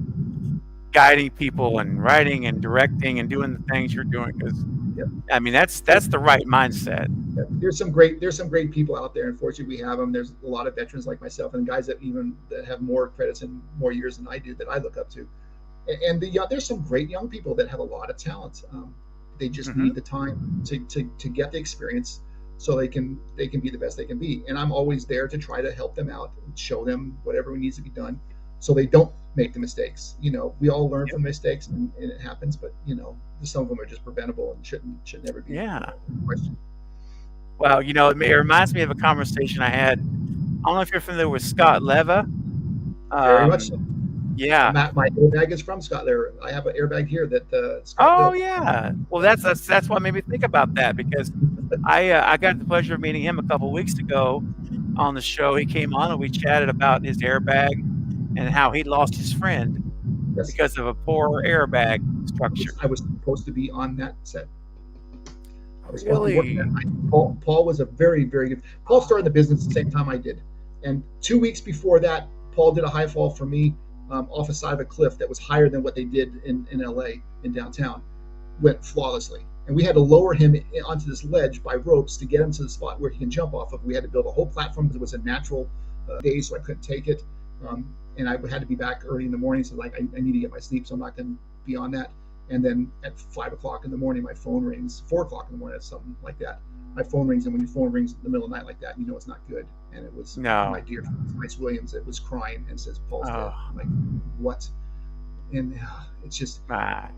guiding people and writing and directing and doing the things you're doing because I mean that's the right mindset. there's some great people out there. Unfortunately, we have them. There's a lot of veterans like myself and guys that have more credits and more years than I do that I look up to. And there's some great young people that have a lot of talent. They just need the time to get the experience so they can be the best they can be. And I'm always there to try to help them out and show them whatever needs to be done so they don't make the mistakes. We all learn from mistakes and it happens, but some of them are just preventable and should never be questioned. Well, it reminds me of a conversation I had. I don't know if you're familiar with Scott Leva. Very much so. Yeah. My airbag is from Scott Leva. I have an airbag here that Scott Oh, built. yeah. Well, that's what made me think about that, because I got the pleasure of meeting him a couple of weeks ago on the show. He came on and we chatted about his airbag and how he lost his friend because of a poor airbag structure. I was supposed to be on that set. I was Really? supposed to be working that night. Paul was a very, very good. Paul started the business the same time I did, and 2 weeks before that, Paul did a high fall for me off the side of a cliff that was higher than what they did in LA in downtown. Went flawlessly, and we had to lower him onto this ledge by ropes to get him to the spot where he can jump off of. We had to build a whole platform because it was a natural day, so I couldn't take it. And I had to be back early in the morning, so I need to get my sleep, so I'm not going to be on that. And then at 5 o'clock in the morning, my phone rings. 4 o'clock in the morning, something like that. My phone rings, and when your phone rings in the middle of the night like that, it's not good. And it was my dear friend, Mice Williams, that was crying and says, "Paul's dead." I'm like, what? And it's just that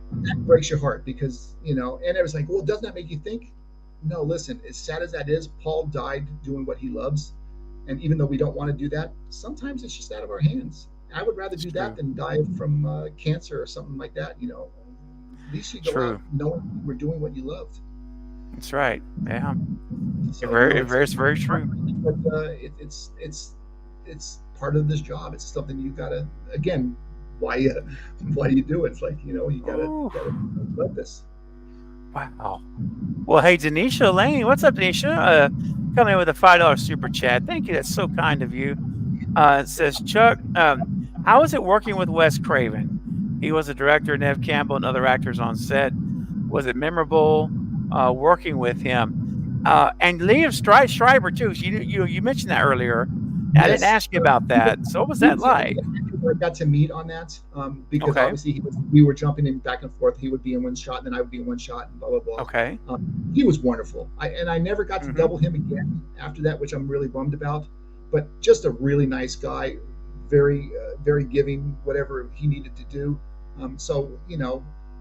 breaks your heart because and it was like, well, doesn't that make you think? No, listen. As sad as that is, Paul died doing what he loves. And even though we don't want to do that, sometimes it's just out of our hands. I would rather do that than die from cancer or something like that. At least you go out knowing we're doing what you loved. That's right. Yeah. So, it's very true. But it's part of this job. It's something you gotta. Again, why do you do it? It's like you gotta love this. Wow. Well, hey, Denisha Lane, what's up, Denisha? Coming in with a $5 super chat. Thank you. That's so kind of you. It says, Chuck, how is it working with Wes Craven? He was a director, Nev Campbell, and other actors on set. Was it memorable working with him? And Liev Schreiber, too. You mentioned that earlier. I didn't ask you about that. So what was that like? I got to meet on that because obviously we were jumping in back and forth. He would be in one shot, and then I would be in one shot, and blah blah blah. Okay. He was wonderful. I never got to double him again after that, which I'm really bummed about. But just a really nice guy, very very giving, whatever he needed to do. So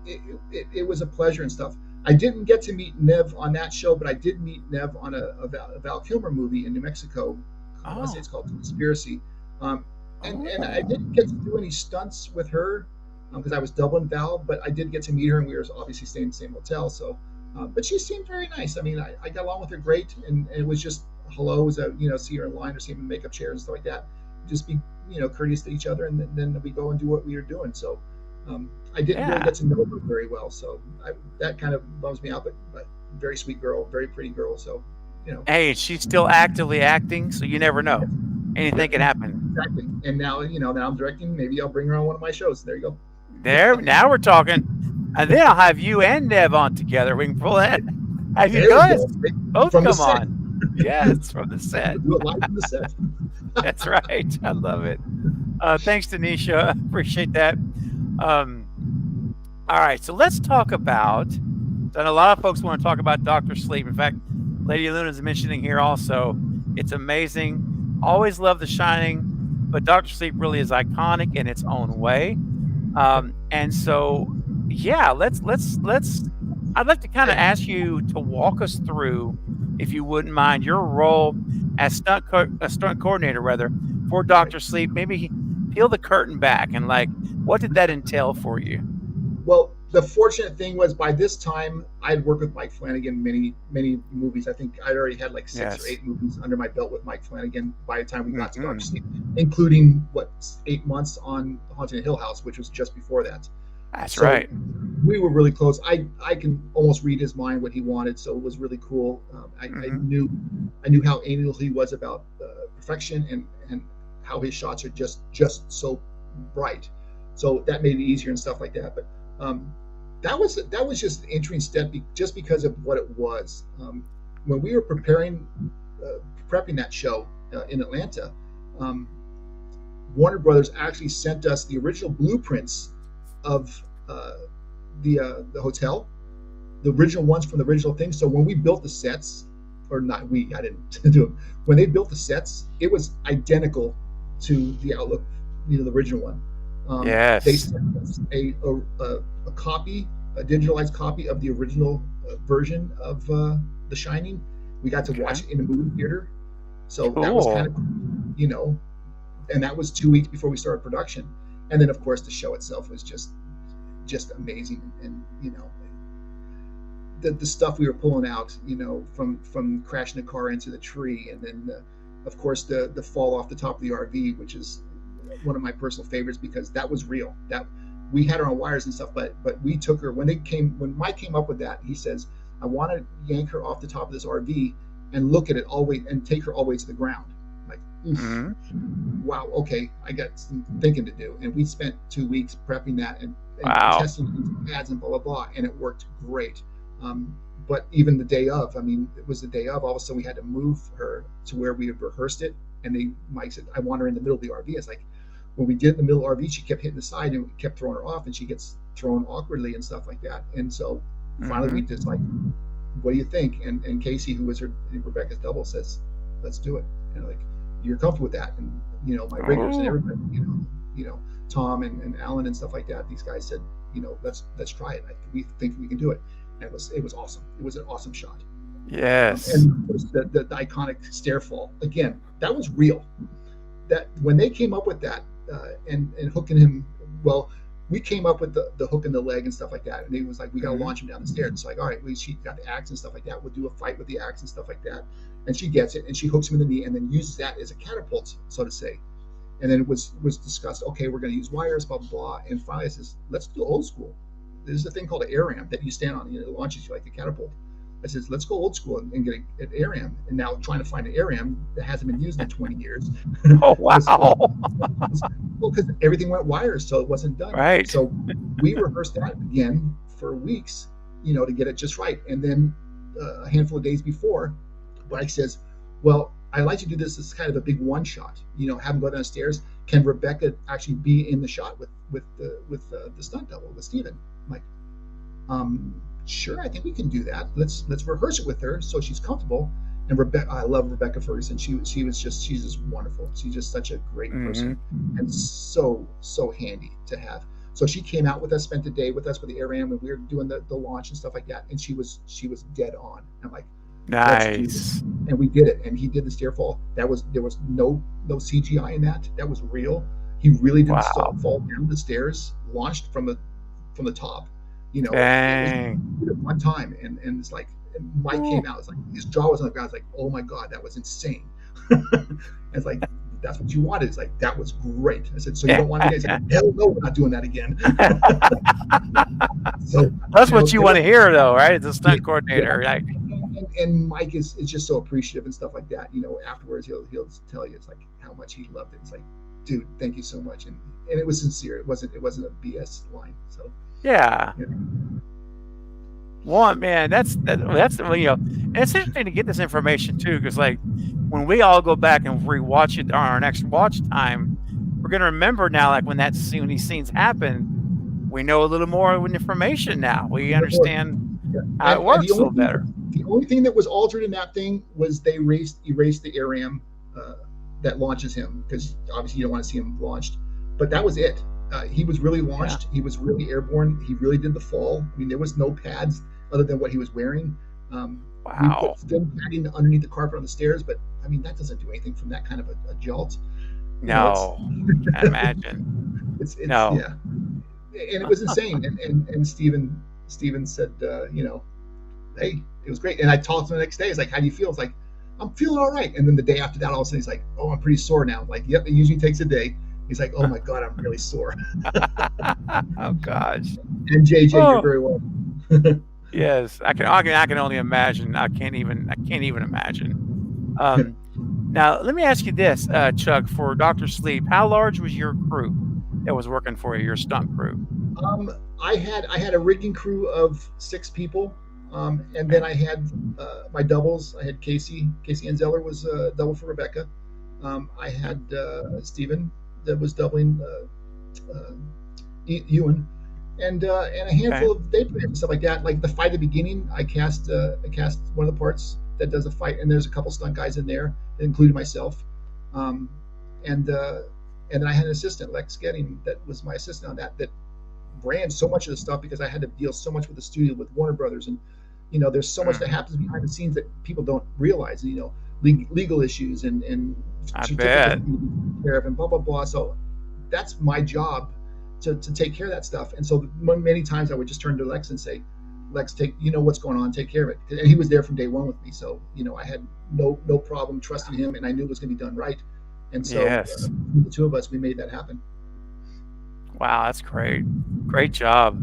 it was a pleasure and stuff. I didn't get to meet Nev on that show, but I did meet Nev on a Val Kilmer movie in New Mexico. I want to say it's called Conspiracy. And I didn't get to do any stunts with her because I was doubling Val, but I did get to meet her, and we were obviously staying in the same hotel. So, but she seemed very nice. I mean, I got along with her great, and it was just hellos, see her in line or see her in the makeup chair and stuff like that. Just be, courteous to each other, and then we go and do what we were doing. So, I didn't really get to know her very well, so that kind of bums me out. But very sweet girl, very pretty girl. So, Hey, she's still actively acting, so you never know. Anything can happen. Exactly. And now, now I'm directing. Maybe I'll bring her on one of my shows. There you go. Now we're talking. And then I'll have you and Nev on together. We can pull that. Have you guys both come on? Yes, from the set. Do it live from the set. That's right. I love it. Thanks, Denisha. Appreciate that. All right, so let's talk about, and a lot of folks want to talk about Dr. Sleep. In fact, Lady Luna's mentioning here also, it's amazing. Always love The Shining, but Dr. Sleep really is iconic in its own way. And so, yeah, let's. I'd like to kind of ask you to walk us through, if you wouldn't mind, your role as stunt coordinator, for Dr. Sleep. Maybe peel the curtain back and what did that entail for you? Well, the fortunate thing was by this time I had worked with Mike Flanagan many movies. I think I'd already had 6 or 8 movies under my belt with Mike Flanagan by the time we got to Dr. Sleep, including 8 months on Haunting of Hill House, which was just before that. That's right. We were really close. I can almost read his mind what he wanted, so it was really cool. I knew how anal he was about perfection and how his shots are just so bright. So that made it easier and stuff like that. But that was just an entering step just because of what it was. when we were prepping that show in Atlanta, um, Warner Brothers actually sent us the original blueprints of the hotel, the original ones from the original thing. So when we built the sets, or not we, I didn't do them. When they built the sets, it was identical to the Outlook, the original one. They Yes. sent us a copy, a digitalized copy of the original version of The Shining. We got to watch Okay. it in a movie theater, so that was kind Cool. of, you know, and that was 2 weeks before we started production. And then, of course, the show itself was just amazing, and the stuff we were pulling out, from crashing the car into the tree, and then of course the fall off the top of the RV, which is one of my personal favorites because that was real. That we had her on wires and stuff, but we took her when Mike came up with that. He says, I want to yank her off the top of this RV and look at it all the way and take her all the way to the ground. I'm like, oof, wow, okay, I got some thinking to do. And we spent 2 weeks prepping that and Wow. testing ads and blah blah blah, and it worked great. But even the day of, I mean, it was the day of. All of a sudden, we had to move her to where we had rehearsed it, and Mike said, "I want her in the middle of the RV." It's like when we did it in the middle of the RV, she kept hitting the side and kept throwing her off, and she gets thrown awkwardly and stuff like that. And so finally, we just like, "What do you think?" And Casey, who was Rebecca's double, says, "Let's do it." And like, "You're comfortable with that?" And my riggers and everybody, Tom and Alan and stuff like that. These guys said, let's try it. We think we can do it. And it was awesome. It was an awesome shot. Yes. And of course, the iconic stair fall again. That was real. That when they came up with that and hooking him, well, we came up with the hook in the leg and stuff like that. And he was like, we got to launch him down the stairs. It's like, all right, she got the axe and stuff like that. We'll do a fight with the axe and stuff like that. And she gets it and she hooks him in the knee and then uses that as a catapult, so to say. And then it was discussed. Okay, we're going to use wires, blah blah blah. And finally, I says, let's do old school. There's a thing called an air ramp that you stand on. It launches you like a catapult. I says, let's go old school and get an air ramp. And now trying to find an air ramp that hasn't been used in 20 years. Oh, wow. Well, because everything went wires, so it wasn't done. Right. So we rehearsed that again for weeks, to get it just right. And then a handful of days before, Mike says, well, I like to do this as kind of a big one shot, have him go downstairs. Can Rebecca actually be in the shot with the stunt double, with Steven? I'm like, sure, I think we can do that. Let's rehearse it with her so she's comfortable. And Rebecca, I love Rebecca Ferguson. She's just wonderful. She's just such a great person and so handy to have. So she came out with us, spent the day with us with the air ram, and we were doing the launch and stuff like that. And she was dead on. I'm like, nice. And we did it. And he did the stair fall. There was no CGI in that. That was real. He really did fall down the stairs, launched from the top. Dang. It was one time, and it's like, and Mike came out. It's like his jaw was on the ground. It's like, oh my god, that was insane. It's like, that's what you wanted. It's like, that was great. I said, so you don't want to get? He's like, hell no, we're not doing that again. So that's what you want to hear, though, right? As a stunt coordinator, right? And Mike is just so appreciative and stuff like that. Afterwards he'll tell you it's like how much he loved it. It's like, dude, thank you so much. And it was sincere. It wasn't a BS line. So yeah. One, man, that's and it's interesting to get this information too, because like when we all go back and rewatch it on our next watch time, we're gonna remember now, like when these scenes happen, we know a little more information now. We understand how it works a little better. The only thing that was altered in that thing was they erased the air ram that launches him, because obviously you don't want to see him launched. But that was it. He was really launched. He was really airborne. He really did the fall. I mean, there was no pads other than what he was wearing. We put film padding underneath the carpet on the stairs, but I mean, that doesn't do anything from that kind of a jolt. No, can't imagine. No. Yeah. And it was insane. And Steven said, hey, it was great. And I talked to him the next day. It's like, how do you feel? It's like, I'm feeling all right. And then the day after that, all of a sudden he's like, oh, I'm pretty sore now. I'm like, yep, it usually takes a day. He's like, oh my God, I'm really sore. Oh gosh. And JJ, you're very welcome. Yes, I can only imagine. I can't even imagine. Now let me ask you this, Chuck, for Dr. Sleep, how large was your crew that was working for you, your stunt crew? I had a rigging crew of 6 people. And then I had my doubles. I had Casey Enzeller was double for Rebecca. I had Stephen that was doubling uh, Ewan, and a Okay. handful of day players and stuff like that. Like the fight at the beginning, I cast one of the parts that does a fight, and there's a couple stunt guys in there, including myself. Um, and and then I had an assistant, Lex Getting, that was my assistant on that ran so much of the stuff because I had to deal so much with the studio with Warner Brothers, and there's so much that Mm, happens behind the scenes that people don't realize. Legal issues and I certificates bet. that need to be taken care of and blah blah blah. So that's my job to take care of that stuff. And so many times I would just turn to Lex and say, Lex, take what's going on, take care of it. And he was there from day one with me, so I had no problem trusting him, and I knew it was going to be done right. And so Yes. the two of us, we made that happen. Wow, that's great. Great job.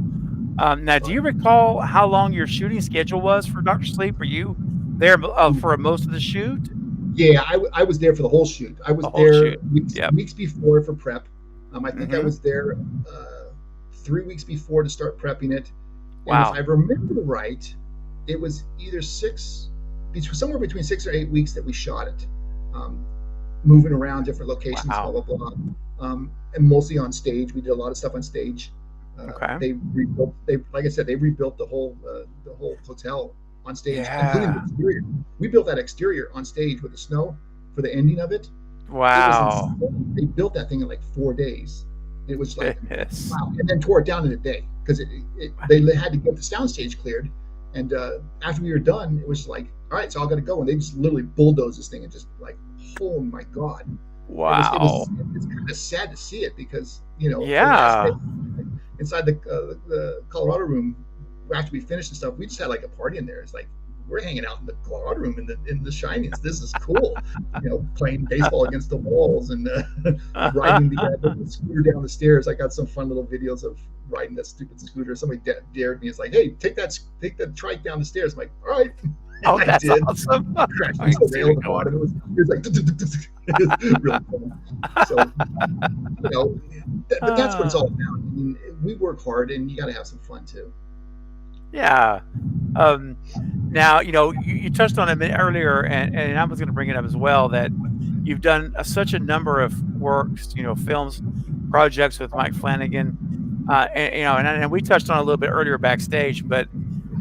Now, do you recall how long your shooting schedule was for Doctor Sleep? Were you there for most of the shoot? Yeah, I was there for the whole shoot. I was The whole there shoot. weeks Yep. weeks before for prep. I think I Mm-hmm. was there 3 weeks before to start prepping it. And if I Wow. remember right, it was either somewhere between 6 or 8 weeks that we shot it, um, moving around different locations, blah Wow. blah blah, and mostly on stage. We did a lot of stuff on stage. Okay. They rebuilt. Like I said, they rebuilt the whole hotel on stage, including the Yeah. exterior. We built that exterior on stage with the snow for the ending of it. It was Wow. insane. They built that thing in like 4 days. It was like Goodness. wow, and then tore it down in a day because they had to get the soundstage cleared. And after we were done, it was like, all right, so I got to go, and they just literally bulldozed this thing and just like, oh my god, Wow. it's kind of sad to see it because the last day Yeah. inside the Colorado room after we finished and stuff, we just had like a party in there. It's like we're hanging out in the Colorado room in the Shinings. This is cool, playing baseball against the walls and riding the scooter down the stairs. I got some fun little videos of riding that stupid scooter. Somebody dared me. It's like, hey, take that trike down the stairs. I'm like, all right. And Oh, I that's did. awesome. Crashed I into can the see rail it at the going. bottom. It was like it was really fun. So you know, but that's what it's all Uh, about. I mean, we work hard, and you got to have some fun too. yeah. Um, Now, you touched on it a minute earlier, and I was going to bring it up as well that you've done such a number of works, films, projects with Mike Flanagan, and we touched on it a little bit earlier backstage, but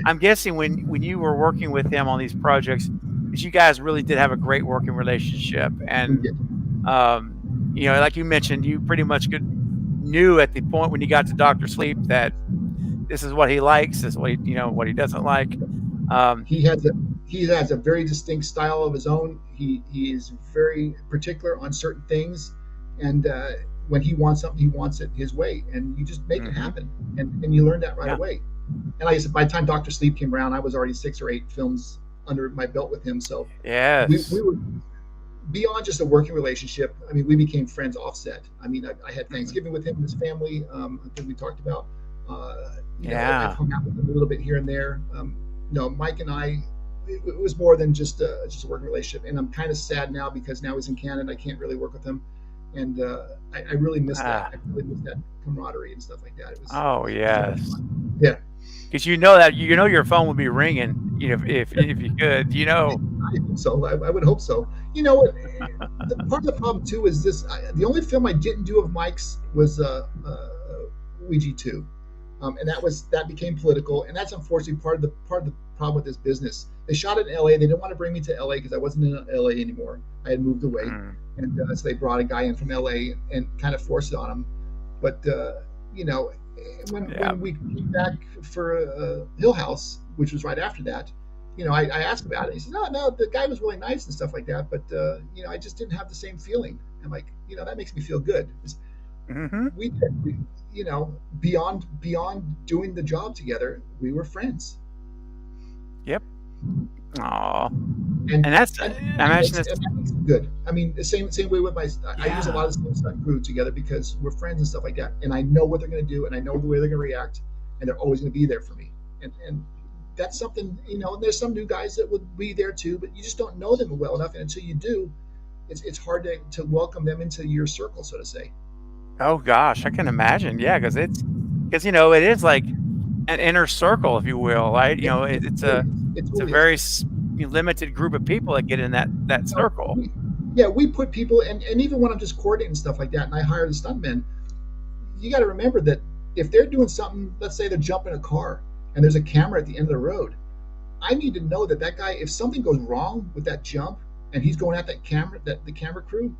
I'm guessing when you were working with him on these projects, that you guys really did have a great working relationship, We and did. like you mentioned, you pretty much knew at the point when you got to Doctor Sleep that this is what he likes, this is what he doesn't like. Um, He has a very distinct style of his own. He is very particular on certain things, and when he wants something, he wants it his way, and you just make it mhm, happen, and you learn that right yeah. away. And like I said, by the time Doctor Sleep came around, I was already 6 or 8 films under my belt with him. So we Yes. were beyond just a working relationship. I mean, we became friends offset. I mean, I had Mhm. Thanksgiving with him and his family. I think we talked about. I've Yeah. hung out with him a little bit here and there. Mike and I, it was more than just a working relationship. And I'm kind of sad now because now he's in Canada. I can't really work with him, and I really miss that. Ah. I really miss that camaraderie and stuff like that. Oh, It was a lot of yes. fun. Yeah. Because you know that your phone would be ringing, if you could, I hope so. I would hope so. You know what? Part of the problem too is this. The only film I didn't do of Mike's was Ouija 2, and that became political, and that's unfortunately part of the problem with this business. They shot it in L.A. They didn't want to bring me to L.A. because I wasn't in L.A. anymore. I had moved away, Mm, and so they brought a guy in from L.A. and kind of forced it on him. But you know, yeah. when we came back for Hill House, which was right after that, I asked about it. He said, no, the guy was really nice and stuff like that, but I just didn't have the same feeling. I'm like, that makes me feel good. Mhm. We beyond doing the job together, we were friends, Yep. Aw. and And that's and I that imagine makes that's and that makes it good. I mean, the same way with I use a yeah. lot of same stunt crew together because we're friends and stuff like that, and I know what they're going to do, and I know the way they're going to react, and they're always going to be there for me, and that's something. And there's some new guys that would be there too, but you just don't know them well enough, and until you do, it's hard to welcome them into your circle, so to say. Oh gosh, I can imagine. Yeah, because it is like an inner circle, if you will, right? It, it, It's it, a it it's a totally is. very limited group of people that get in that No, circle. we put people, and even when I'm just coordinating stuff like that, and I hire the stuntmen, you got to remember that if they're doing something, let's say they're jumping a car, and there's a camera at the end of the road, I need to know that guy, if something goes wrong with that jump, and he's going at that camera, that the camera crew,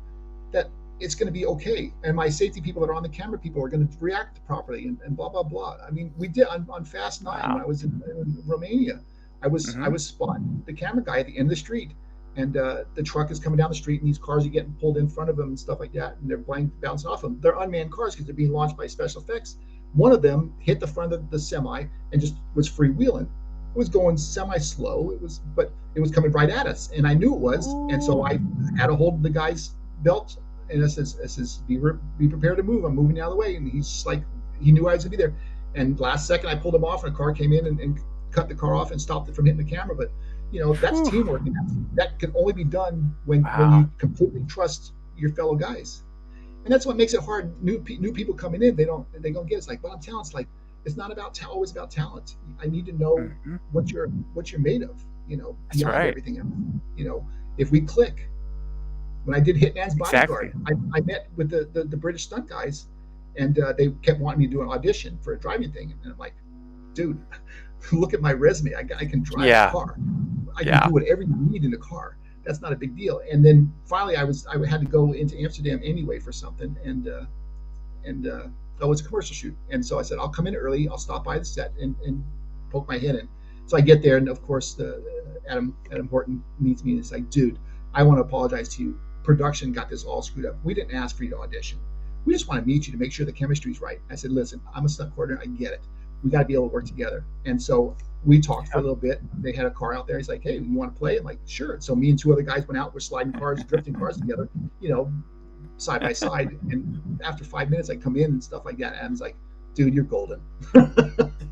that it's going to be okay, and my safety people that are on the camera people are going to react properly, and blah blah blah. I mean, we did on Fast 9 when Wow. I was in Romania. I Hmm. was spotting the camera guy at the end of the street, and the truck is coming down the street, and these cars are getting pulled in front of him and stuff like that, and they're bouncing off them. They're unmanned cars because they're being launched by special effects. One of them hit the front of the semi and just was freewheeling. It was going semi slow. But it was coming right at us, and I knew it was, and so Ooh. I had a hold of the guy's belt, and I says, be prepared to move. I'm moving out of the way, and he's just like, he knew I was gonna be there. And last second, I pulled him off, and a car came in and cut the car off and stopped it from hitting the camera. But that's Whew. teamwork, and that can only be done when Wow. you completely trust your fellow guys. And that's what makes it hard. New people coming in, they don't get it. It's like, but I'm talented. It's like, it's not always about talent. I need to know Hmm. what you're made of, That's beyond right. everything else. If we click. When I did Hitman's Exactly. Bodyguard, I met with the British stunt guys, and they kept wanting me to do an audition for a driving thing, and I'm like, dude, look at my resume. I can drive a Yeah. car. I can Yeah. do whatever you need in a car. That's not a big deal. And then finally, I had to go into Amsterdam anyway for something, and that was a commercial shoot. And so I said, I'll come in early. I'll stop by the set and poke my head in. So I get there, and of course, the Adam Horton meets me, and it's like, dude, I want to apologize to you. Production got this all screwed up. We didn't ask for you to audition. We just want to meet you to make sure the chemistry's right. I said, listen, I'm a stunt coordinator. I get it. We got to be able to work together. And so we talked for a little bit. They had a car out there. He's like, hey, you want to play? I'm like, sure. So me and two other guys went out. We're sliding cars, drifting cars together, side by side. And after 5 minutes, I come in and stuff like that. And Adam's like, dude, you're golden.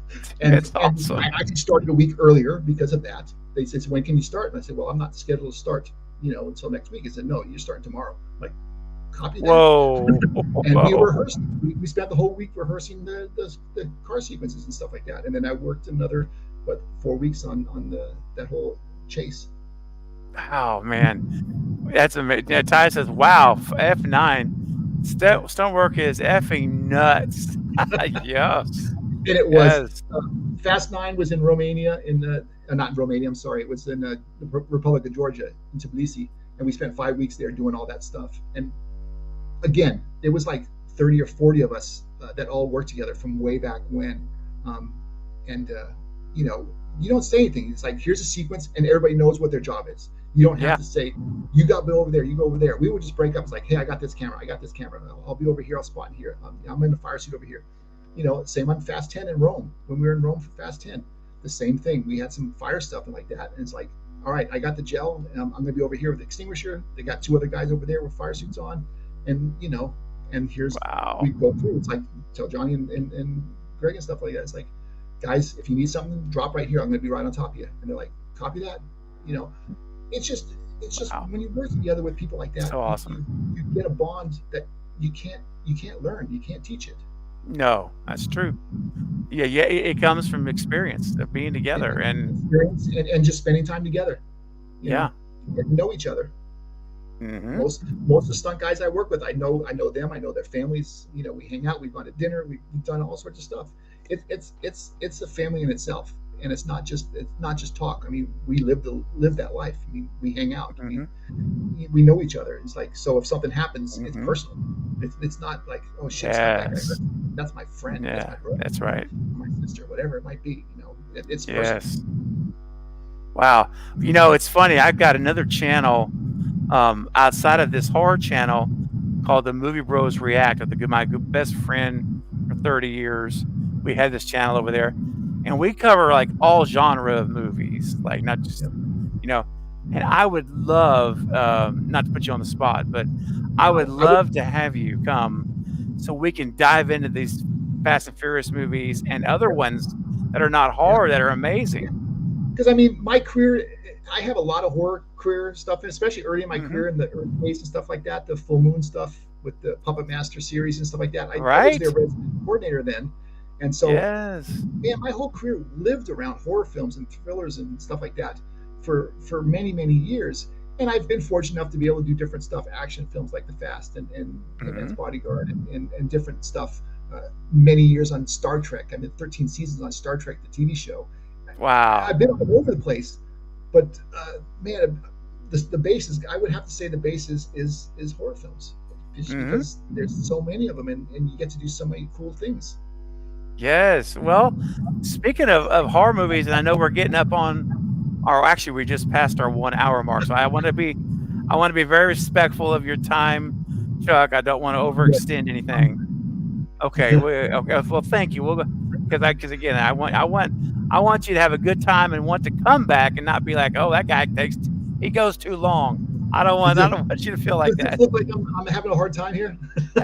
It's And awesome. I actually started a week earlier because of that. They said, so when can you start? And I said, well, I'm not scheduled to start, until next week. He said, no, you're starting tomorrow. I'm like, copy that. Whoa. And we Whoa. rehearsed. We spent the whole week rehearsing the car sequences and stuff like that. And then I worked another 4 weeks on that whole chase. Oh man. That's amazing. Yeah, Ty says, wow, F9. Stonework is effing nuts. Yes. And it was Yes. Fast 9 was in Romania, not in Romania. I'm sorry, it was in the Republic of Georgia, in Tbilisi, and we spent 5 weeks there doing all that stuff. And again, it was like 30 or 40 of us that all worked together from way back when. Um, and you don't say anything. It's like, here's a sequence, and everybody knows what their job is. You don't have Yeah. to say, you got Bill over there, you go over there. We would just break up. It's like, hey, I got this camera. I'll be over here. I'll spot in here. I'm in the fire suit over here. Same on Fast 10 in Rome. When we were in Rome for Fast 10, the same thing. We had some fire stuff and like that. And it's like, all right, I got the gel. I'm going to be over here with the extinguisher. They got two other guys over there with fire suits on. And, and Wow. we go through. It's like, tell Johnny and Greg and stuff like that. It's like, guys, if you need something, drop right here. I'm going to be right on top of you. And they're like, copy that. It's just Wow. when you work together with people like that, So awesome. you get a bond that you can't learn. You can't teach it. No, that's true. Yeah, yeah, it comes from experience of being together and Experience and just spending time together. yeah. Get to know each other. Hmm. Most of the stunt guys I work with, I know them. I know their families. We hang out. We've gone to dinner. We've done all sorts of stuff. It's a family in itself, and it's not just talk. I mean, we live that life. I mean, we hang out. Hmm. We know each other. It's like, so if something happens, it's Hmm. personal. It's not like, oh shit, it's not that guy. Yes. That's my friend. That's Yeah, my brother. that's right. My sister, whatever it might be. It's personal. Yes. Wow. It's funny. I've got another channel outside of this horror channel called the Movie Bros React with my best friend for 30 years. We had this channel over there, and we cover like all genre of movies, like not just, and I would love, not to put you on the spot, but I would love to have you come so we can dive into these Fast and Furious movies and other ones that are not horror that are amazing. Because I mean, my career, I have a lot of horror career stuff, and especially early in my Mhm. career in the early days and stuff like that, the Full Moon stuff with the Puppet Master series and stuff like that. I was Right? their resident coordinator then, And so, Yes. man, my whole career lived around horror films and thrillers and stuff like that for many many years. And I've been fortunate enough to be able to do different stuff, action films like The Fast and Hitman's Hmm. Bodyguard and different stuff. Many years on Star Trek. I mean, 13 seasons on Star Trek, the TV show. I've Wow. been all over the place, but man, the basis, I would have to say the basis is horror films, just Hmm. because there's so many of them, and you get to do so many cool things. Yes. Well, speaking of horror movies, and I know we're getting up on our actually we just passed our 1 hour mark. So I want to be very respectful of your time, Chuck. I don't want to Yes. overextend anything. Okay. Okay. Well, thank you. We'll because again, I want you to have a good time and want to come back and not be like, oh, that guy he goes too long. Does I it, don't want you to feel like does this that. look like I'm having a hard time here?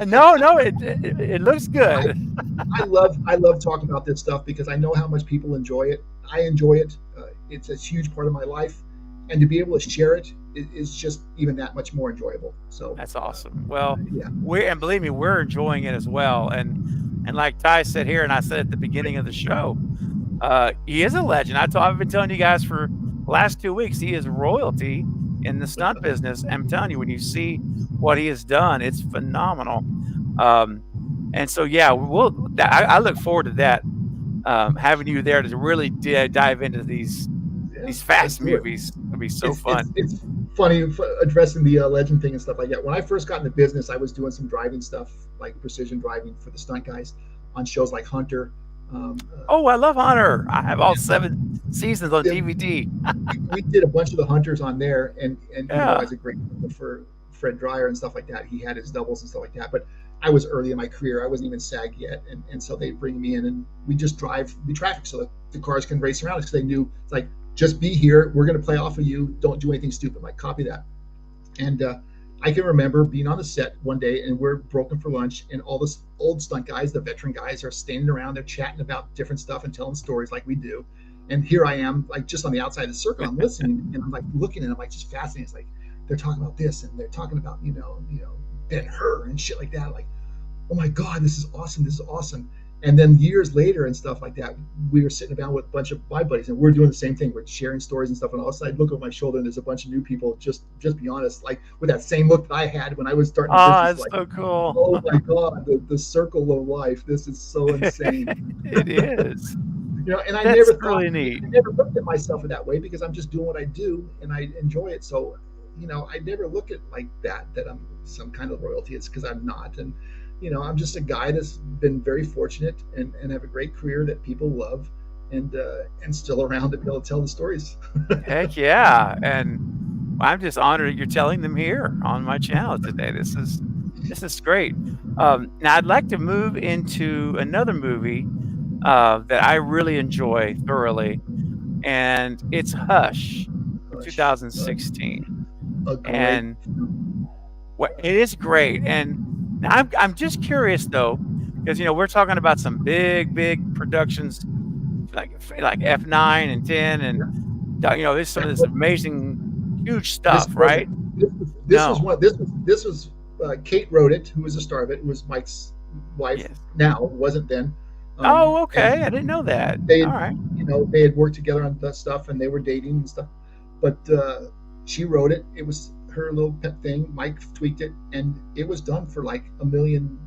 No, no, it looks I, good. I love talking about this stuff because I know how much people enjoy it. I enjoy it. It's a huge part of my life, and to be able to share it is just even that much more enjoyable. So, That's awesome. Well, yeah, and believe me, we're enjoying it as well. And like Ty said here, and I said at the beginning of the show, he is a legend. I've been telling you guys for the last 2 weeks, he is royalty in the stunt business. I'm telling you, when you see what he has done, it's phenomenal. Um, and so, yeah, I look forward to that. Having you there to really dive into yeah, these let's fast do it. movies. It'll be so It's fun. it's funny addressing the legend thing and stuff like that. When I first got in the business, I was doing some driving stuff, like precision driving for the stunt guys on shows like Hunter. Um, Oh, I love Hunter. I have all 7 seasons on yeah, DVD. we did a bunch of the Hunters on there, and Yeah. as a great for Fred Dreyer and stuff like that, he had his doubles and stuff like that. But I was early in my career; I wasn't even SAG yet, and so they bring me in, and we just drive the traffic so that the cars can race around us because they knew it's like just be here. We're going to play off of you. Don't do anything stupid. Like copy that. And I can remember being on the set one day, and we're broken for lunch, and all this old stunt guys, the veteran guys, are standing around. They're chatting about different stuff and telling stories like we do. And here I am, like just on the outside of the circle. I'm listening, and I'm like looking, and I'm like just fascinated. It's like they're talking about this, and they're talking about Ben Hur and shit like that. Like, oh my god, this is awesome, this is awesome. And then years later and stuff like that, we were sitting down with a bunch of my buddies, and we're doing the same thing. We're sharing stories and stuff. And all of a sudden, I look over my shoulder, and there's a bunch of new people. Just be honest, like with that same look that I had when I was starting the Oh, business. that's Like, so cool. oh my god, the circle of life. This is so insane. It is. And I That's never thought, really neat. I never looked at myself in that way because I'm just doing what I do and I enjoy it. So, I never look at like that I'm some kind of royalty. It's because I'm not. And, I'm just a guy that's been very fortunate and have a great career that people love and still around to be able to tell the stories. Heck yeah. And I'm just honored that you're telling them here on my channel today. This is great. Now I'd like to move into another movie that I really enjoy thoroughly, and it's Hush from Hush, 2016. a great And it is great. And now I'm just curious though, because we're talking about some big productions like F9 and 10, and there's some of this amazing huge this stuff, wasn't right? this was No. one this was Kate wrote it, who was the star of it, who was Mike's wife Yes. now, wasn't then. Oh, okay. I And didn't know that. they All right. they had worked together on that stuff and they were dating and stuff, but she wrote it. It was her little pet thing. Mike tweaked it, and it was done for like $1 million.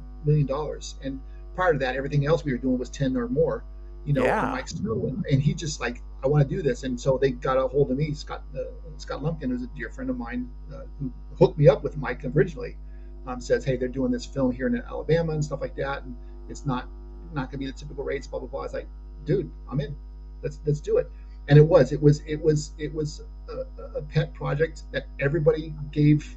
And prior to that, everything else we were doing was 10 or more, on Yeah. Mike's show. And he just like, I want to do this. And so they got a hold of me. Scott Lumpkin, who's a dear friend of mine, who hooked me up with Mike originally, says, hey, they're doing this film here in Alabama and stuff like that, and it's not going to be the typical rates, blah blah blah. I was like, dude, I'm in. Let's do it. And it was a pet project that everybody gave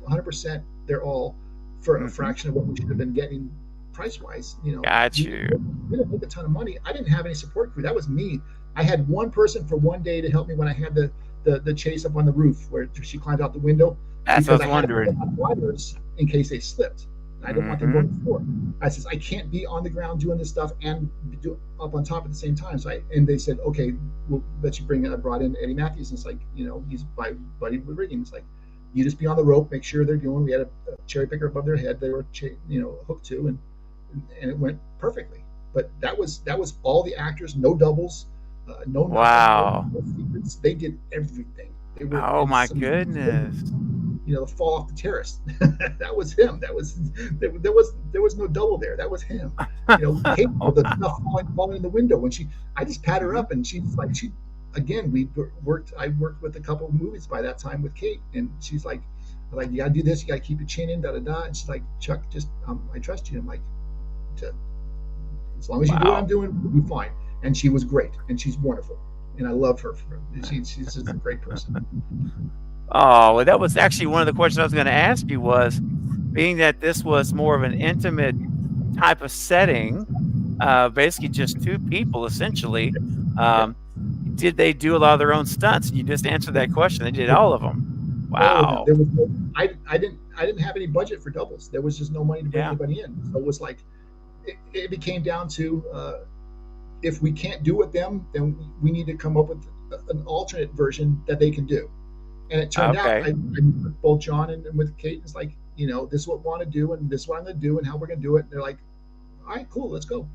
100% their all for a Hmm. fraction of what we should have been getting price wise. Got We, you. we didn't make a ton of money. I didn't have any support crew. That was me. I had one person for one day to help me when I had the chase up on the roof where she climbed out the window, That's what I because was I had to put wondering. them on wires in case they slipped. I didn't want them Hmm. going forward. I says I can't be on the ground doing this stuff and do up on top at the same time. And they said, okay, we'll let you bring. I brought in Eddie Matthews. And it's like, he's my buddy with rigging. It's like, you just be on the rope, make sure they're doing. We had a cherry picker above their head. They were hooked to, and it went perfectly. but that was all the actors, no doubles, no nothing, Wow. no secrets. They did everything. They were Oh in my some, goodness. the fall off the terrace. That was him. There was no double there. That was him. Kate with the stuff falling in the window when I just pat her Mhm. up and she's like, again, I worked with a couple of movies by that time with Kate, and she's like, you gotta do this, you gotta keep your chin in, da da da. And she's like, Chuck, just I trust you. I'm like, as long as you do what I'm Wow. doing, we'll be fine. And she was great, and she's wonderful, and I love her. She's just a great person. Oh, well, that was actually one of the questions I was going to ask you was, being that this was more of an intimate type of setting, basically just two people essentially. Yeah. Um, did they do a lot of their own stunts? And you just answered that question. They did all of them. Oh, Wow. there was no. I didn't have any budget for doubles. There was just no money to bring Yeah. anybody in. So it was like it became down to if we can't do with them, then we need to come up with an alternate version that they can do. And it turned out Okay. with both John and with Kate, it's like, this is what we want to do, and this is what I'm going to do, and how we're going to do it. And they're like, all right, cool, let's go.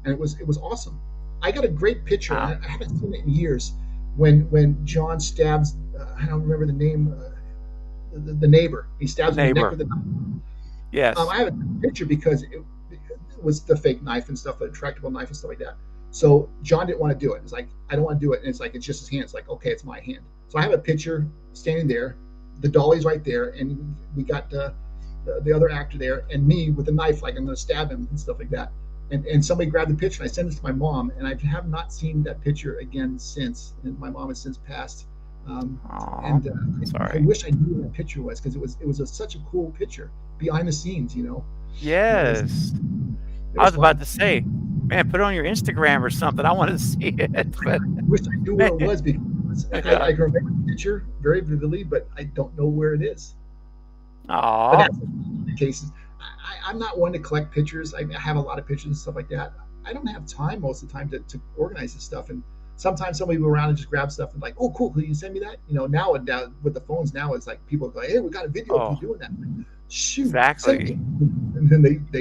And it was awesome. I got a great picture, Wow. and I haven't seen it in years. When John stabs, I don't remember the name, the neighbor. He stabs him in the neck Neighbor. with a knife. Yes. I have a picture because it was the fake knife and stuff, the retractable knife and stuff like that. So John didn't want to do it. It's like, I don't want to do it. And it's like, it's just his hand. It's like, okay, it's my hand. So I have a picture standing there. The dolly's right there. And we got the other actor there and me with a knife, like I'm going to stab him and stuff like that. And somebody grabbed the picture and I sent it to my mom. And I have not seen that picture again since. And my mom has since passed. Oh, I sorry. wish I knew what that picture was because it was such a cool picture behind the scenes. Yes. It I was was about fun. to say, man, put it on your Instagram or something. I want to see it. But I wish I knew where man, it was because yeah. I can remember the picture very vividly, but I don't know where it is. But Oh, that's the cases. I'm not one to collect pictures. I have a lot of pictures and stuff like that. I don't have time most of the time to organize this stuff. And sometimes somebody will go around and just grab stuff and like, oh, cool, can you send me that? Now with the phones now, it's like people go, hey, we got a video of you oh, doing that. Shoot, send exactly. it. And then they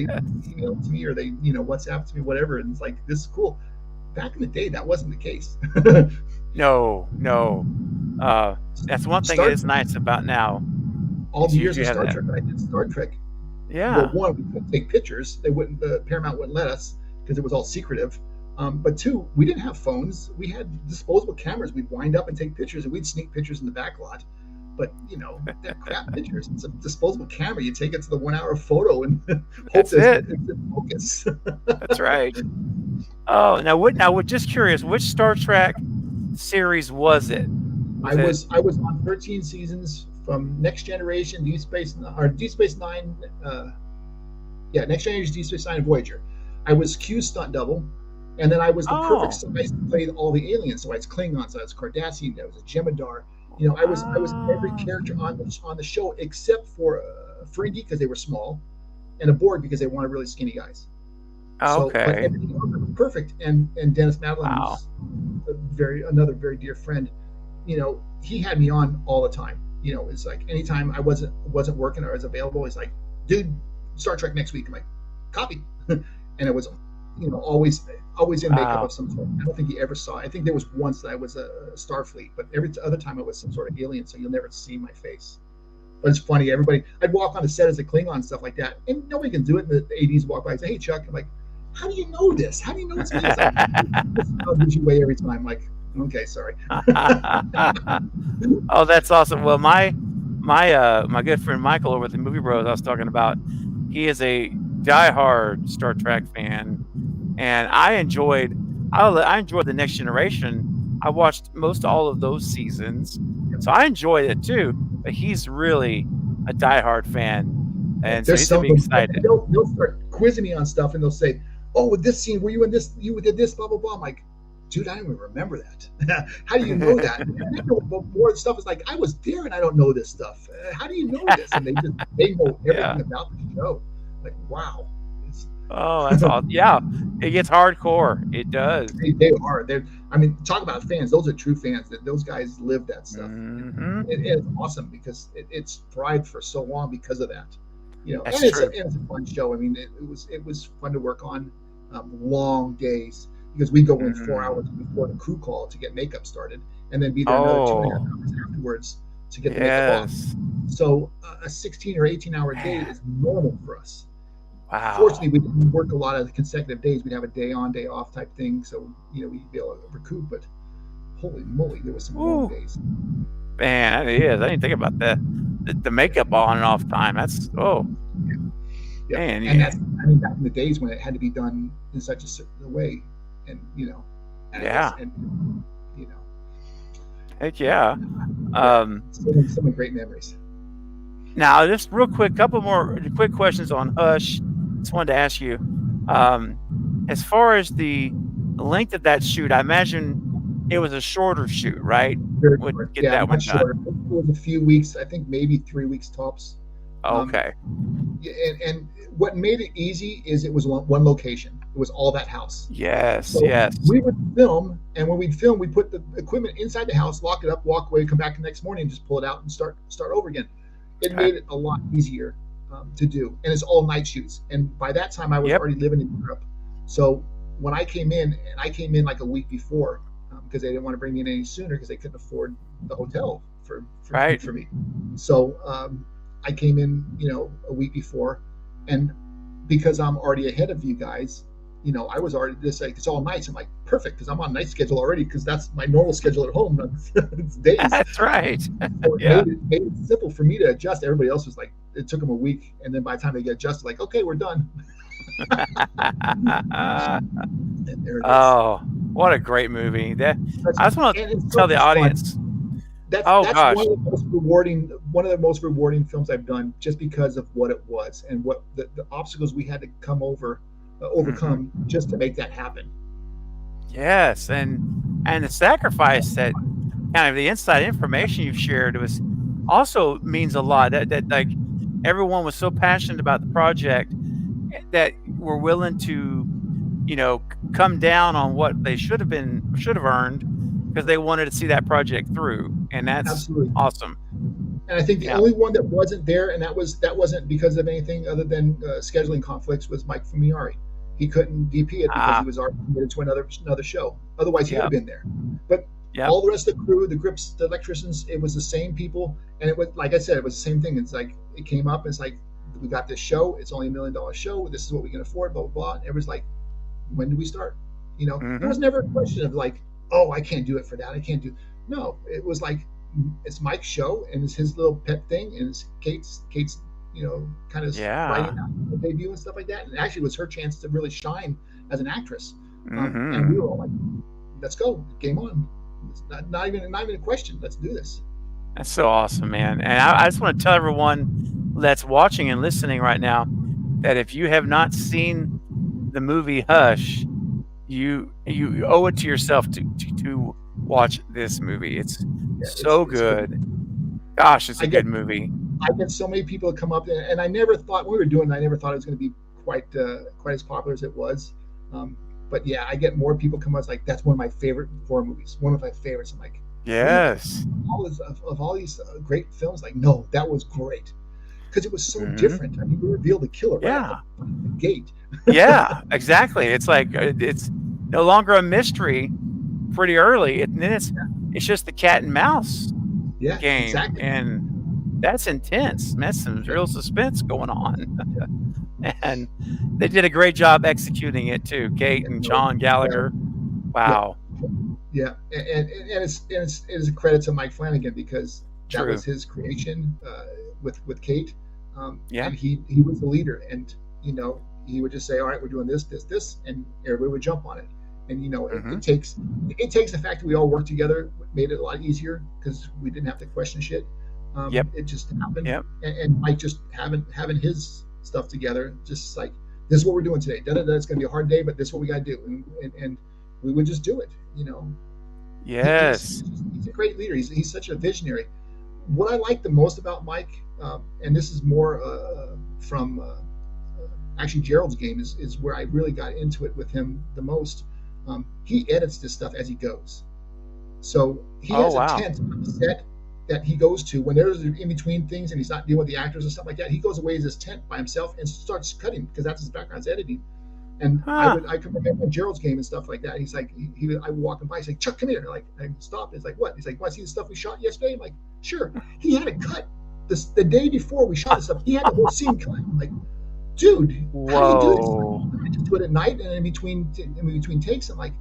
email it to me or they WhatsApp to me, whatever. And it's like, this is cool. Back in the day, that wasn't the case. No, no. Uh, that's one thing it Star is nice about now all is the you years do of have Star that. Trek that I did Star Trek. Well, Yeah. one, we couldn't take pictures. They wouldn't. Paramount wouldn't let us because it was all secretive. But two, we didn't have phones. We had disposable cameras. We'd wind up and take pictures, and we'd sneak pictures in the back lot. But they're crap pictures. It's a disposable camera. You take it to the 1 hour photo and hope That's that it. it's in focus. That's right. Oh, now, just curious, which Star Trek series was it? Was it? I was on 13 seasons from Next Generation, Deep Space Nine. Yeah, Next Generation, Deep Space Nine, Voyager. I was Q's stunt double, and then I was the perfect Oh. size to play all the aliens. So I was Klingons, I was Cardassian, I was a Jem'Hadar. I was every Ah. character on the show except for Ferengi because they were small, and a Borg because they wanted really skinny guys. So, but Okay. everything else was perfect. And Dennis Madeline, Wow. who's another very dear friend, he had me on all the time. It's like anytime I wasn't working or I was available, he's like, dude, Star Trek next week. I'm like, copy. And it was, always in makeup Wow. of some sort. I don't think he ever saw. I think there was once that I was a Starfleet, but every other time it was some sort of alien, so you'll never see my face. But it's funny. I'd walk on the set as a Klingon and stuff like that, and nobody can do it. And the ADs walk by and say, "Hey, Chuck." I'm like, "How do you know this? How do you know it's me?" It's like, this is how gives you away every time. I'm like, okay, sorry. Oh, that's awesome. Well, my good friend Michael over at the Movie Bros I was talking about, he is a diehard Star Trek fan, and I enjoyed the Next Generation. I watched most all of those seasons, so I enjoyed it too. But he's really a diehard fan, and so There's he's gonna some be of them. excited. They'll start quizzing me on stuff, and they'll say, "Oh, with this scene, were you in this? You did this, blah blah blah." I'm like, dude, I don't even remember that. How do you know that? And I know more stuff is like, I was there and I don't know this stuff. How do you know this? And they know Yeah. everything about the show. Like, wow. Oh, that's all. Yeah, it gets hardcore. It does. They are. I mean, talk about fans. Those are true fans. Those guys live that stuff. Hmm. It's awesome because it's thrived for so long because of that. That's true. And it's a fun show. I mean, it was fun to work on. long days, because we go in 4 hours Mm. before the crew call to get makeup started, and then be there another 2.5 Oh, hours afterwards to get the makeup off. yes. So a 16 or 18-hour day Man, is normal for us. wow. Fortunately, we didn't work a lot of consecutive days. We'd have a day on, day off type thing, so we'd be able to recoup. But holy moly, there was some long Ooh, days. man, that is. I didn't think about that. The makeup on and off time. That's Yeah, man. and Yeah, that's, I mean, back in the days when it had to be done in such a certain way, and and it was, yeah. and you know, Heck yeah. yeah, Um, so many great memories. Now, just real quick, couple more quick questions on Hush. Just wanted to ask you, um, as far as the length of that shoot, I imagine it was a shorter shoot, right? Very Would short, get yeah, that one much done. shorter. It was a few weeks, I think maybe 3 weeks tops. Um, Okay. yeah, and what made it easy is it was one location. It was all that house. Yes. So Yes. we would film, and when we'd film, we'd put the equipment inside the house, lock it up, walk away, come back the next morning, and just pull it out and start over again. It Okay. made it a lot easier to do, and it's all night shoots. And by that time, I was Yep. already living in Europe. So when I came in, and I came in like a week before, because they didn't want to bring me in any sooner because they couldn't afford the hotel Right. for me. So I came in, a week before, and because I'm already ahead of you guys, I was already just like, it's all nights. I'm like, perfect, because I'm on night schedule already, because that's my normal schedule at home. It's days. That's right. So it Yeah. made it simple for me to adjust. Everybody else was like, it took them a week, and then by the time they get adjusted, like, okay, we're done. And there it is. Oh, what a great movie! That That's, I just want to and it's so tell the much fun. audience. That's Oh that's gosh. one of the most rewarding films I've done, just because of what it was and what the obstacles we had to Hmm. overcome just to make that happen. Yes, and the sacrifice that kind of the inside information you've shared was also means a lot. That like everyone was so passionate about the project that were willing to, come down on what they should have earned because they wanted to see that project through, and that's Absolutely. awesome. And I think the Yeah. only one that wasn't there, and that wasn't because of anything other than scheduling conflicts, was Mike Fumiari. He couldn't DP it because he Ah. was already committed to another show. Otherwise, he would have Yep. been there. But Yep. all the rest of the crew, the grips, the electricians, it was the same people, and it was, like I said, it was the same thing. It's like it came up. It's like, we got this show. It's only $1 million show. This is what we can afford. Blah blah blah. And everyone's like, when do we start? There Hmm. was never a question of like, oh, I can't do it for that. I can't do. No, it was like, it's Mike's show, and it's his little pet thing, and it's Kate's, kind of Yeah. writing out her debut and stuff like that. And actually, it was her chance to really shine as an actress. And we Hmm. were all like, let's go, game on. It's not even a question. Let's do this. That's so awesome, man. And I just want to tell everyone that's watching and listening right now that if you have not seen the movie Hush, you owe it to yourself to watch this movie. It's Yeah, so it's great. good. Gosh, it's I a get good movie. I get so many people that come up, and I never thought, when we were doing it, I never thought it was going to be quite as popular as it was. Um, but yeah, I get more people come up. It's like, that's one of my favorite horror movies. One of my favorites. I'm like, really? Yes. Of all these great films, like, no, that was great, because it was so Hmm. different. I mean, we revealed the killer right out Yeah. the gate. Yeah. Exactly. It's like it's no longer a mystery pretty early, and then it's just the cat and mouse Yeah, game, exactly. and that's intense. That's some Yeah, real suspense going on. yeah, And they did a great job executing it too. Kate yeah, and no, John Gallagher. yeah, Wow. yeah. And it's a credit to Mike Flanagan, because that was True. his creation, with Kate, Yeah. and he was the leader, and he would just say, all right, we're doing this, and everybody would jump on it. And Hmm. it takes the fact that we all worked together, made it a lot easier, because we didn't have to question shit. Yep. It just happened, Yep. and Mike just having his stuff together, just like, this is what we're doing today. Da, da, da, it's going to be a hard day, but this is what we got to do, and we would just do it. Yes. He's a great leader. He's such a visionary. What I like the most about Mike, and this is more from actually Gerald's game, is where I really got into it with him the most. He edits this stuff as he goes. So he Oh has a wow. tent on the set that he goes to when there's in between things, and he's not dealing with the actors and stuff like that. He goes away to his tent by himself and starts cutting, because that's his background, is editing. And Huh. I could remember Gerald's game and stuff like that. He's like, I was walking by. He's like, Chuck, come here. Like, I stopped. He's like, what? He's like, want to see the stuff we shot yesterday? I'm like, sure. He had it cut the day before we shot this stuff. He had the whole scene cut. I'm like, dude, how do you do this? Whoa. I just do it at night and in between takes. I'm like,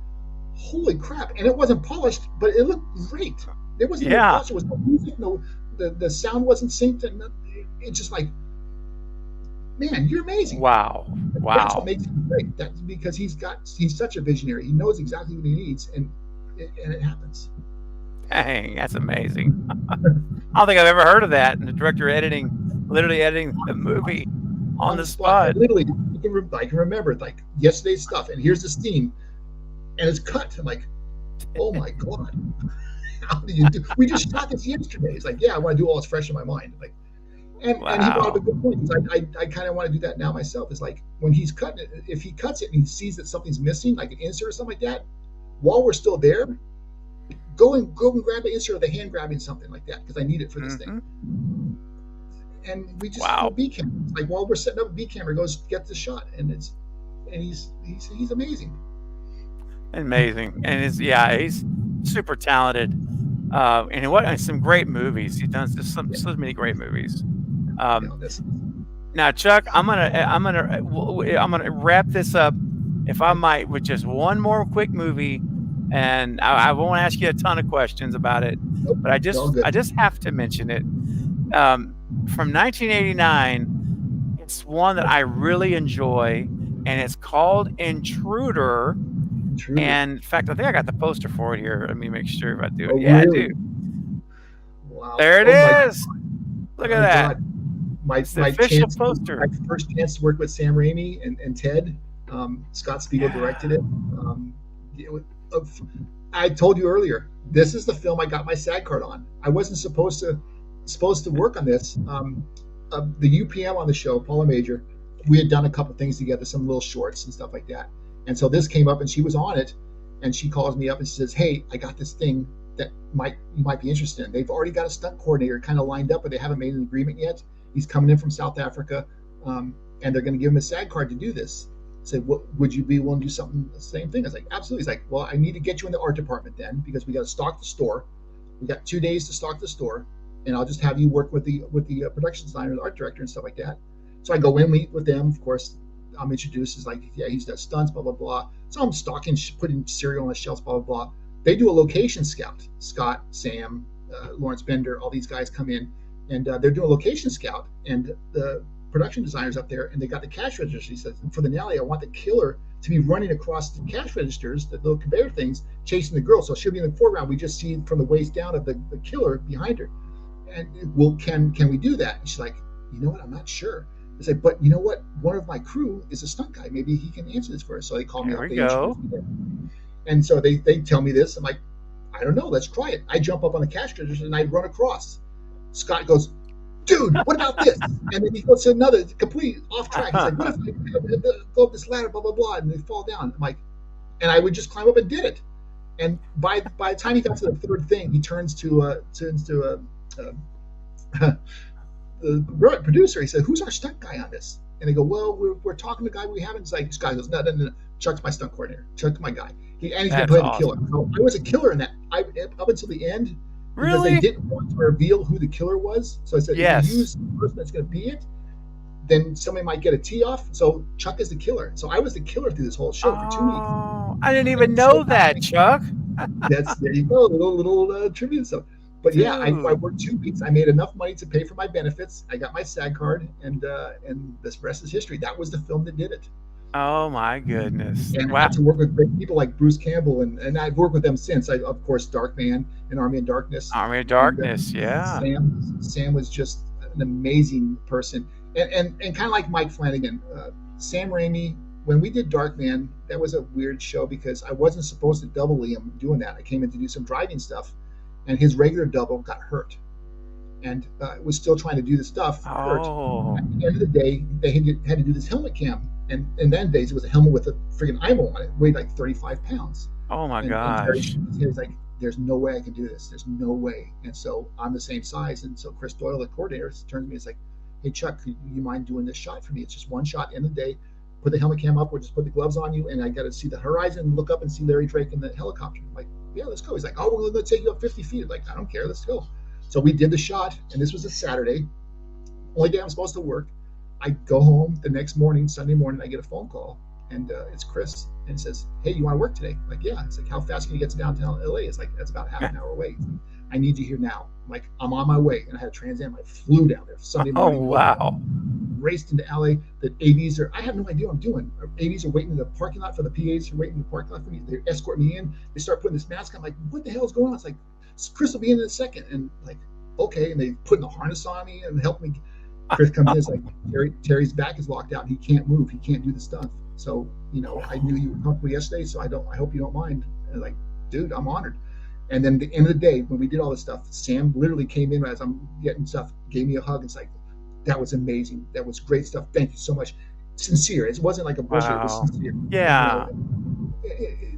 holy crap! And it wasn't polished, but it looked great. There wasn't even Yeah. polished. There was no music. No, the sound wasn't synced. And it's just like, man, you're amazing. Wow. That's what Wow. makes him great. That's because he's such a visionary. He knows exactly what he needs, and it happens. Dang, that's amazing. I don't think I've ever heard of that. And the director literally editing the movie on the spot. Literally, I can remember like yesterday's stuff, and here's the scene, and it's cut. I'm like, oh my god, how do you do? We just shot this yesterday. It's like, yeah, I want to do all this fresh in my mind. Like, and he brought up a good point. I kind of want to do that now myself. It's like when he's cutting it, if he cuts it and he sees that something's missing, like an insert or something like that, while we're still there, go and grab the insert or the hand grabbing something like that because I need it for this thing. And we just do B camera. Like while we're setting up a B camera, goes get the shot, and he's amazing. Amazing, and he's super talented, and some great movies. He's done so many great movies. Now, Chuck, I'm gonna wrap this up, if I might, with just one more quick movie, and I won't ask you a ton of questions about it, but I just have to mention it. From 1989, it's one that I really enjoy, and it's called Intruder. And in fact, I think I got the poster for it here. Let me make sure if I do it. Yeah, really? I do. Wow. There it is. Look at that. My official poster. My first chance to work with Sam Raimi and Ted. Scott Spiegel directed it. I told you earlier, this is the film I got my SAG card on. I wasn't supposed to work on this. The UPM on the show, Paula Major, we had done a couple things together, some little shorts and stuff like that. And so this came up, and she was on it, and she calls me up and she says, "Hey, I got this thing that you might be interested in. They've already got a stunt coordinator kind of lined up, but they haven't made an agreement yet. He's coming in from South Africa, and they're going to give him a SAG card to do this." I said, "Would you be willing to do something the same thing?" I was like, "Absolutely." He's like, "Well, I need to get you in the art department then, because we got to stock the store. We got 2 days to stock the store, and I'll just have you work with the production designer, the art director, and stuff like that." So I go in, meet with them, of course. I'm introduced as like, yeah, he's got stunts, blah, blah, blah. So I'm stocking, putting cereal on the shelves, blah, blah, blah. They do a location scout. Scott, Sam, Lawrence Bender, all these guys come in, and they're doing a location scout. And the production designer's up there, and they got the cash register. He says, for the finale, I want the killer to be running across the cash registers, the little conveyor things, chasing the girl. So she'll be in the foreground. We just see from the waist down of the killer behind her. And, well, can we do that? And she's like, you know what? I'm not sure. I said, but you know what? One of my crew is a stunt guy. Maybe he can answer this for us. So they call me up. There we go. And so they tell me this. I'm like, I don't know. Let's try it. I jump up on the cash register and I run across. Scott goes, dude, what about this? And then he goes to another complete off track. He's like, what if I go up this ladder, blah, blah, blah, and they fall down? I'm like, and I would just climb up and did it. And by the time he got to the third thing, he turns to the producer. He said, "Who's our stunt guy on this?" And they go, "Well, we're talking to the guy we haven't." It's like, this guy goes, no. Chuck's my stunt coordinator. Chuck's my guy. He's gonna play the killer. So I was a killer in that. Up until the end, because they didn't want to reveal who the killer was. So I said, if you use the person that's gonna be it, then somebody might get a tee off. So Chuck is the killer. So I was the killer through this whole show for 2 weeks. I didn't even know that, Chuck. There you go, little trivia stuff. But yeah, I worked 2 weeks. I made enough money to pay for my benefits. I got my SAG card, and the rest is history. That was the film that did it. Oh my goodness! And I got to work with great people like Bruce Campbell, and I've worked with them since. Of course, Darkman and Army of Darkness. Army of Darkness, yeah. Sam was just an amazing person, and kind of like Mike Flanagan. Sam Raimi, when we did Darkman, that was a weird show because I wasn't supposed to double Liam doing that. I came in to do some driving stuff. And his regular double got hurt, and was still trying to do the stuff. Hurt. At the end of the day, they had to do this helmet cam, and in that days it was a helmet with a freaking IMO on it, weighed like 35 pounds. Oh my gosh! He was like, "There's no way I can do this. There's no way." And so I'm the same size, and so Chris Doyle, the coordinator, turns to me and is like, "Hey Chuck, could you mind doing this shot for me? It's just one shot. End of the day, put the helmet cam up or just put the gloves on you, and I got to see the horizon and look up and see Larry Drake in the helicopter. I'm like, yeah, let's go. He's like, oh, we're going to take you up 50 feet. I'm like, I don't care. Let's go. So we did the shot, and this was a Saturday. Only day I'm supposed to work. I go home the next morning, Sunday morning, I get a phone call, and it's Chris, and it says, hey, you want to work today? I'm like, yeah. It's like, how fast can you get to downtown LA? It's like, that's about half an hour away. I need you here now. I'm like, I'm on my way. And I had a Trans Am. I flew down there Sunday morning. Oh, wow. Raced into LA. The AVs are, I have no idea what I'm doing. AVs are waiting in the parking lot for the PAs, are waiting in the parking lot for me. They escort me in. They start putting this mask on. I'm like, what the hell is going on? It's like, Chris will be in a second. And like, okay. And they putting the harness on me and help me. Chris comes in, it's like, Terry's back is locked out. He can't move. He can't do the stuff. So, I knew you were comfortable yesterday, so I hope you don't mind. And like, dude, I'm honored. And then at the end of the day, when we did all this stuff, Sam literally came in as I'm getting stuff, gave me a hug. It's like, that was amazing. That was great stuff. Thank you so much. Sincere. It wasn't like a bullshit. Wow. It was sincere. Yeah.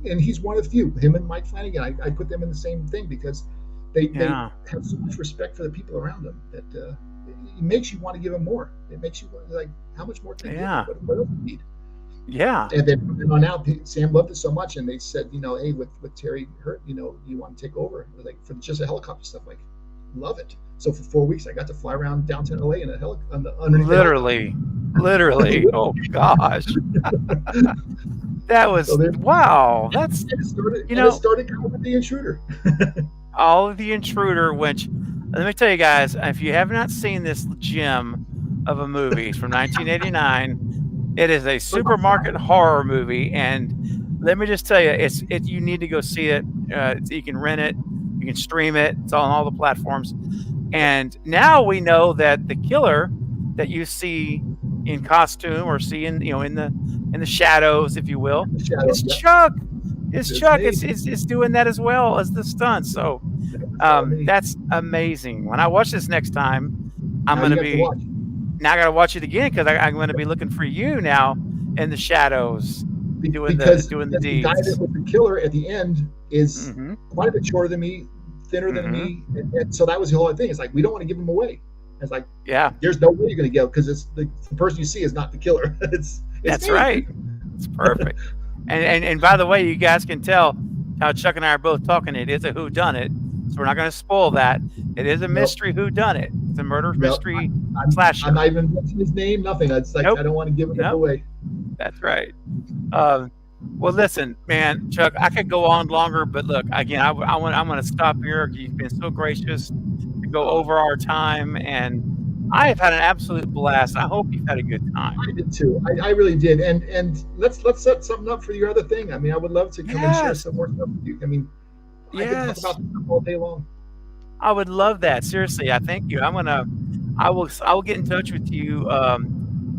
And he's one of the few. Him and Mike Flanagan, I put them in the same thing because they have so much respect for the people around them that it makes you want to give them more. It makes you like, how much more can you give? What else do you need? Yeah. And then from then on out, Sam loved it so much, and they said, hey, with Terry hurt, you want to take over, like for just a helicopter stuff, like, love it. So for 4 weeks, I got to fly around downtown LA in a underneath. Literally. Oh gosh. That was wow. That's it started kind of with The Intruder. All of The Intruder, which let me tell you guys, if you have not seen this gem of a movie, it's from 1989. It is a supermarket horror movie, and let me just tell you, you need to go see it. You can rent it, you can stream it. It's on all the platforms. And now we know that the killer that you see in costume or see in the shadows, if you will, is Chuck. It's Chuck. It's doing that as well as the stunt. So that's amazing. When I watch this next time, I'm going to be. Now I got to watch it again because I'm going to be looking for you now in the shadows, doing the deeds. The guy that was the killer at the end is quite a bit shorter than me, thinner than me, and so that was the whole thing. It's like, we don't want to give him away. It's like, there's no way you're going to go because it's the person you see is not the killer. That's right. It's perfect. and by the way, you guys can tell how Chuck and I are both talking. It is a whodunit, so we're not going to spoil that. It is a mystery whodunit. It's a murder mystery slasher. I'm not even mentioning his name. Nothing. It's like I don't want to give it away. That's right. Well, listen, man, Chuck, I could go on longer, but look, again, I'm going to stop here. You've been so gracious to go over our time, and I have had an absolute blast. I hope you've had a good time. I did too. I really did. And let's set something up for your other thing. I mean, I would love to come and share some more stuff with you. I mean, I could talk about this all day long. I would love that. Seriously, I thank you. I will get in touch with you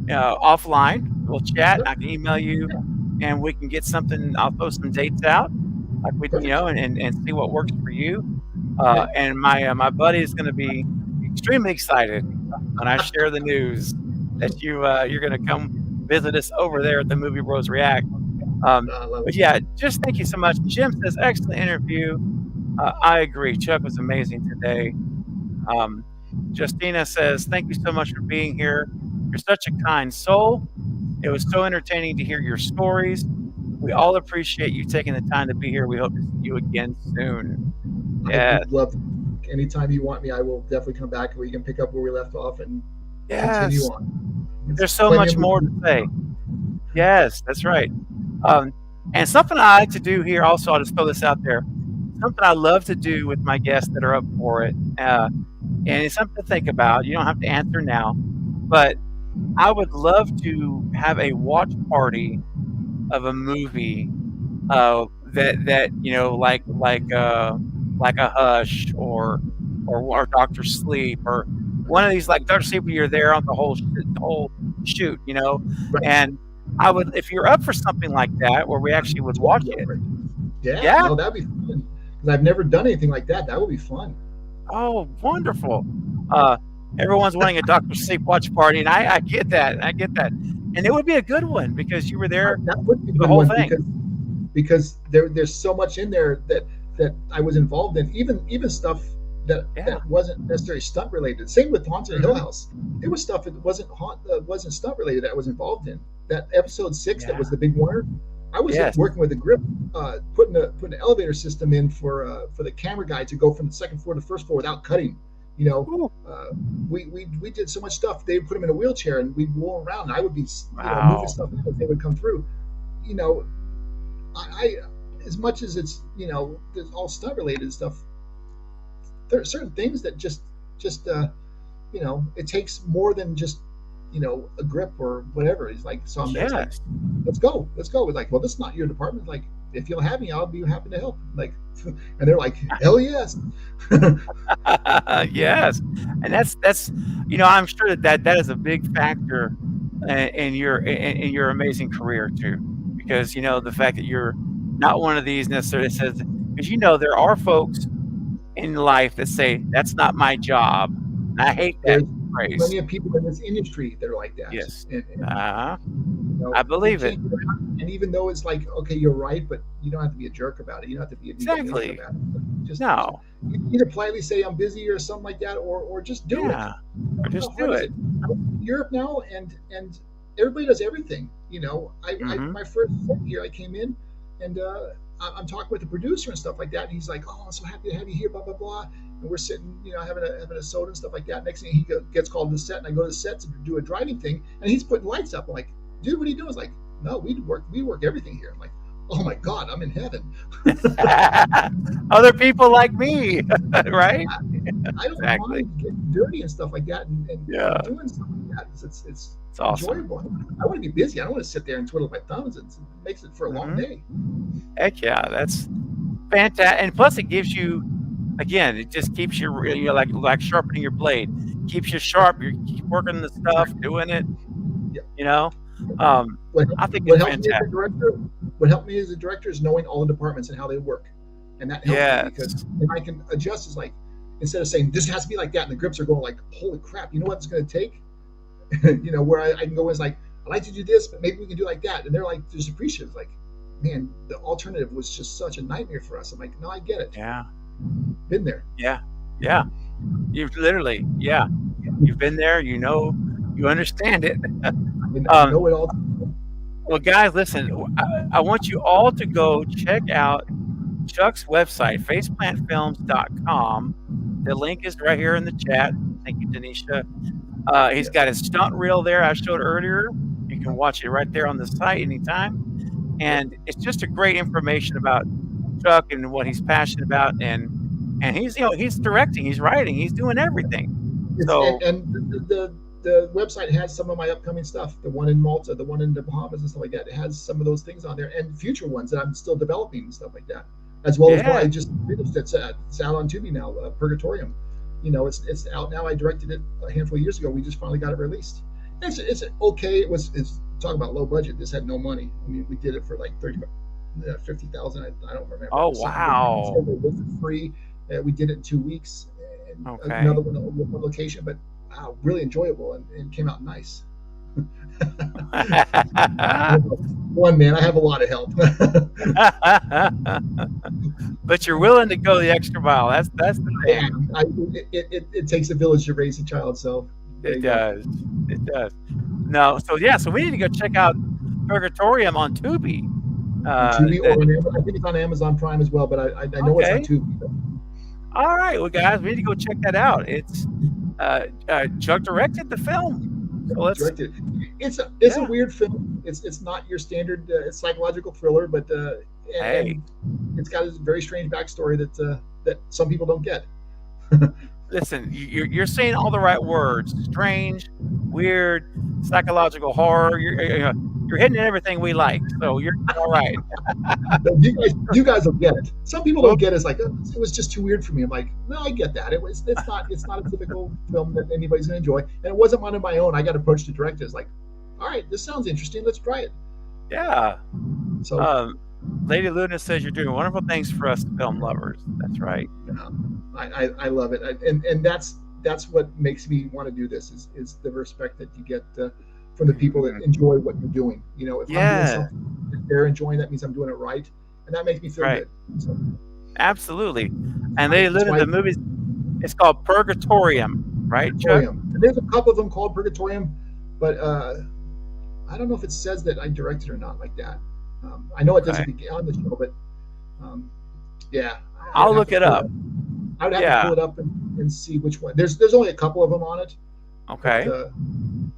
offline. We'll chat. Sure. I can email you, and we can get something. I'll throw some dates out, like we, and see what works for you. And my buddy is going to be extremely excited when I share the news that you're going to come visit us over there at the Movie Bros React. But yeah, just thank you so much. Jim says, excellent interview. I agree. Chuck was amazing today. Justina says, thank you so much for being here. You're such a kind soul. It was so entertaining to hear your stories. We all appreciate you taking the time to be here. We hope to see you again soon. I would love anytime you want me, I will definitely come back. We can pick up where we left off and continue on. There's so much more to say. Yes, that's right. And something I like to do here also, I'll just throw this out there, something I love to do with my guests that are up for it. And it's something to think about. You don't have to answer now, but I would love to have a watch party of a movie that like a Hush or Dr. Sleep or one of these, like Dr. Sleep, where you're there on the whole shoot, Right. And I would, if you're up for something like that, where we actually would watch it. Yeah. No, that'd be fun. Because I've never done anything like that. That would be fun. Oh, wonderful. Everyone's wanting a Dr. Sleep watch party, and I get that. And it would be a good one because you were there. That would be the whole thing. Because there's so much in there that I was involved in, even stuff that wasn't necessarily stunt related. Same with Haunted Hill House. There was stuff that wasn't stunt related that I was involved in that episode 6 that Yeah. was the big winner. I was Yes. working with the grip, putting an elevator system in for the camera guy to go from the second floor to the first floor without cutting. You know, Ooh, we did so much stuff. They would put him in a wheelchair and we'd roll around. And I would be moving wow. stuff as they would come through. You know, I as much as it's there's all stunt related stuff. There are certain things that just it takes more than just a grip or whatever. He's like, so I'm there. It's like, Yes. let's go. It's like, well, this is not your department. Like, if you'll have me, I'll be happy to help. Like, and they're like, hell yes. Yes. And that's I'm sure that is a big factor in your amazing career too, because the fact that you're not one of these necessarily says, because there are folks in life that say that's not my job. And I hate that There's phrase. plenty of people in this industry that are like that. Yes. And, I believe it. And even though it's like, okay, you're right, but you don't have to be a jerk about it. You don't have to be a Exactly. about it. Just No. either politely say I'm busy or something like that, or just do it. Or just do it. Europe now, and everybody does everything. My first year I came in, and I'm talking with the producer and stuff like that, and he's like, "Oh, I'm so happy to have you here," blah blah blah. And we're sitting, having a soda and stuff like that. Next thing he gets called to the set, and I go to the set to do a driving thing, and he's putting lights up. I'm like, "Dude, what are you doing?" He's like, "No, we work everything here." I'm like, "Oh my God, I'm in heaven." Other people like me, right? I don't mind getting dirty and stuff like that, and doing stuff like that. It's awesome. Enjoyable. I want to be busy. I don't want to sit there and twiddle my thumbs. It makes it for a long day. Heck yeah, that's fantastic. And plus, it gives you, again, it just keeps you, like sharpening your blade. Keeps you sharp. You keep working the stuff, doing it. Yeah. I think it's fantastic. What helped me as a director is knowing all the departments and how they work, and that helps me because then I can adjust. Is like, instead of saying this has to be like that, and the grips are going like, holy crap, you know what it's going to take? Where I can go is like, I'd like to do this, but maybe we can do like that, and they're like, just appreciative. Like, man, the alternative was just such a nightmare for us. I'm like, no, I get it. Yeah, been there. Yeah. You've literally, you've been there. You understand it. I know it all. Well, guys, listen, I want you all to go check out Chuck's website, faceplantfilms.com. The link is right here in the chat. Thank you, Denisha. He's got his stunt reel there I showed earlier. You can watch it right there on the site anytime. And it's just a great information about Chuck and what he's passionate about. And he's he's directing, he's writing, he's doing everything. So and the website has some of my upcoming stuff. The one in Malta, the one in the Bahamas, and stuff like that. It has some of those things on there, and future ones that I'm still developing and stuff like that. As well as what I just finished. It's out on Tubi now. Purgatorium. It's out now. I directed it a handful of years ago. We just finally got it released. It's okay. It's talking about low budget. This had no money. I mean, we did it for like 50,000. I don't remember. Oh wow! It was free. We did it in 2 weeks. Okay. Another one location, but wow, really enjoyable and came out nice. One man, I have a lot of help. But you're willing to go the extra mile. That's the thing. It takes a village to raise a child, so it does. It does. No, so we need to go check out Purgatorium on Tubi. Tubi or I think it's on Amazon Prime as well, but I know it's on Tubi. All right, well, guys, we need to go check that out. It's Chuck directed the film. So it's a weird film. It's not your standard psychological thriller, but and it's got a very strange backstory that some people don't get. Listen, you're saying all the right words: strange, weird, psychological horror. You're hitting everything we like, so you're all right. You guys will get it. Some people don't get it. It's like, it was just too weird for me. I'm like, no, I get that. It's not a typical film that anybody's gonna enjoy. And it wasn't one of my own. I got approached to direct it. It's like, all right, this sounds interesting. Let's try it. Yeah. So Lady Luna says you're doing wonderful things for us film lovers. That's right. I love it. And that's what makes me want to do this is the respect that you get from the people that enjoy what you're doing. If I'm doing something that they're enjoying, that means I'm doing it right, and that makes me feel good. So, absolutely. And they live in the movies. It's called Purgatorium, right, Chuck? And there's a couple of them called Purgatorium, but I don't know if it says that I directed or not like that. I know it doesn't Okay. begin on the show, but yeah, I I'll would have look to it pull up. I would have to Yeah. pull it up and see which one. There's only a couple of them on it, Okay. but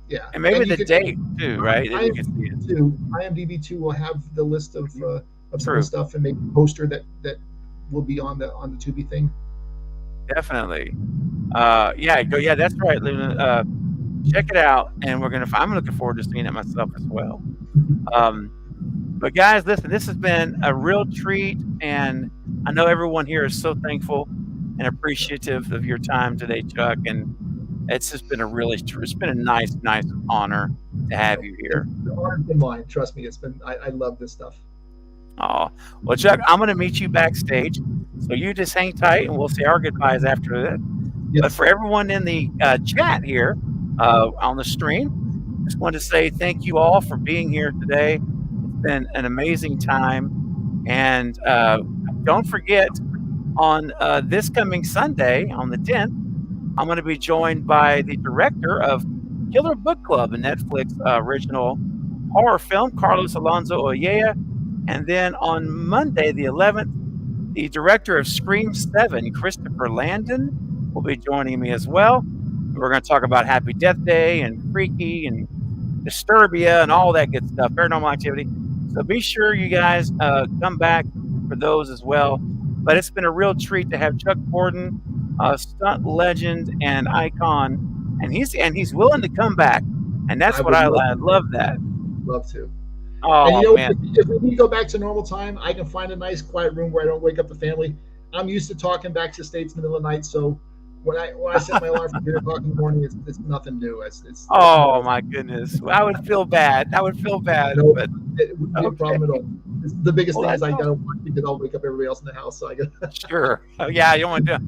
yeah, And maybe you the can. date too, right? That you can see it. IMDb2 will have the list of some of the True. stuff and maybe a poster that will be on the Tubi thing. Definitely. Yeah, go. Yeah, that's right. Check it out, and I'm looking forward to seeing it myself as well. But guys, listen, this has been a real treat, and I know everyone here is so thankful and appreciative of your time today, Chuck. And it's just been it's been a nice, nice honor to have you here. The honor's been mine. Trust me, it's been. I love this stuff. Oh, well, Chuck, I'm going to meet you backstage, so you just hang tight, and we'll say our goodbyes after this. Yes. But for everyone in the chat here on the stream, just want to say thank you all for being here today. It's been an amazing time. And don't forget, on this coming Sunday, on the 10th, I'm going to be joined by the director of Killer Book Club, a Netflix original horror film, Carlos Alonso Olea. And then on Monday, the 11th, the director of Scream 7, Christopher Landon, will be joining me as well. We're going to talk about Happy Death Day and Freaky and Disturbia and all that good stuff, Paranormal Activity. So be sure you guys come back for those as well. But it's been a real treat to have Chuck Borden, a stunt legend and icon, and he's willing to come back, and that's what I love that. Love to. Oh, and you know, man. if we need to go back to normal time, I can find a nice quiet room where I don't wake up the family. I'm used to talking back to States in the middle of the night, so when I set my alarm for 3 o'clock in the morning, it's nothing new. It's oh my goodness, I would feel bad. I would feel bad. No, but it wouldn't be a problem at all. The biggest thing is I awesome. don't want because I'll wake up everybody else in the house. So I got Sure. Oh, yeah, you don't want to.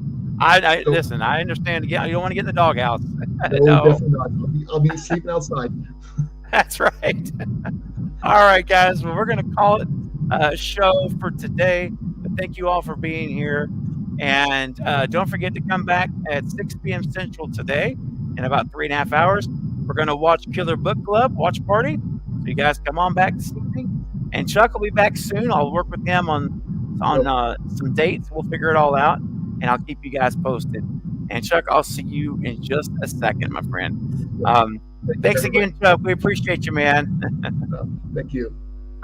Listen. I understand. Yeah, you don't want to get in the doghouse. No, definitely not. I'll be sleeping outside. That's right. All right, guys. Well, we're going to call it a show for today. But thank you all for being here. And don't forget to come back at 6 p.m. Central today in about 3.5 hours. We're going to watch Killer Book Club, watch party. So you guys come on back this evening. And Chuck will be back soon. I'll work with him on some dates. We'll figure it all out. And I'll keep you guys posted. And Chuck, I'll see you in just a second, my friend. Thanks again, Chuck. We appreciate you, man. Thank you.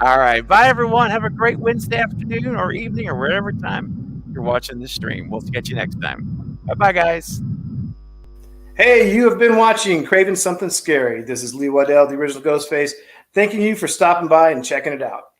All right. Bye, everyone. Have a great Wednesday afternoon or evening or whatever time you're watching this stream. We'll catch you next time. Bye-bye, guys. Hey, you have been watching Craving Something Scary. This is Lee Waddell, the original Ghostface, thanking you for stopping by and checking it out.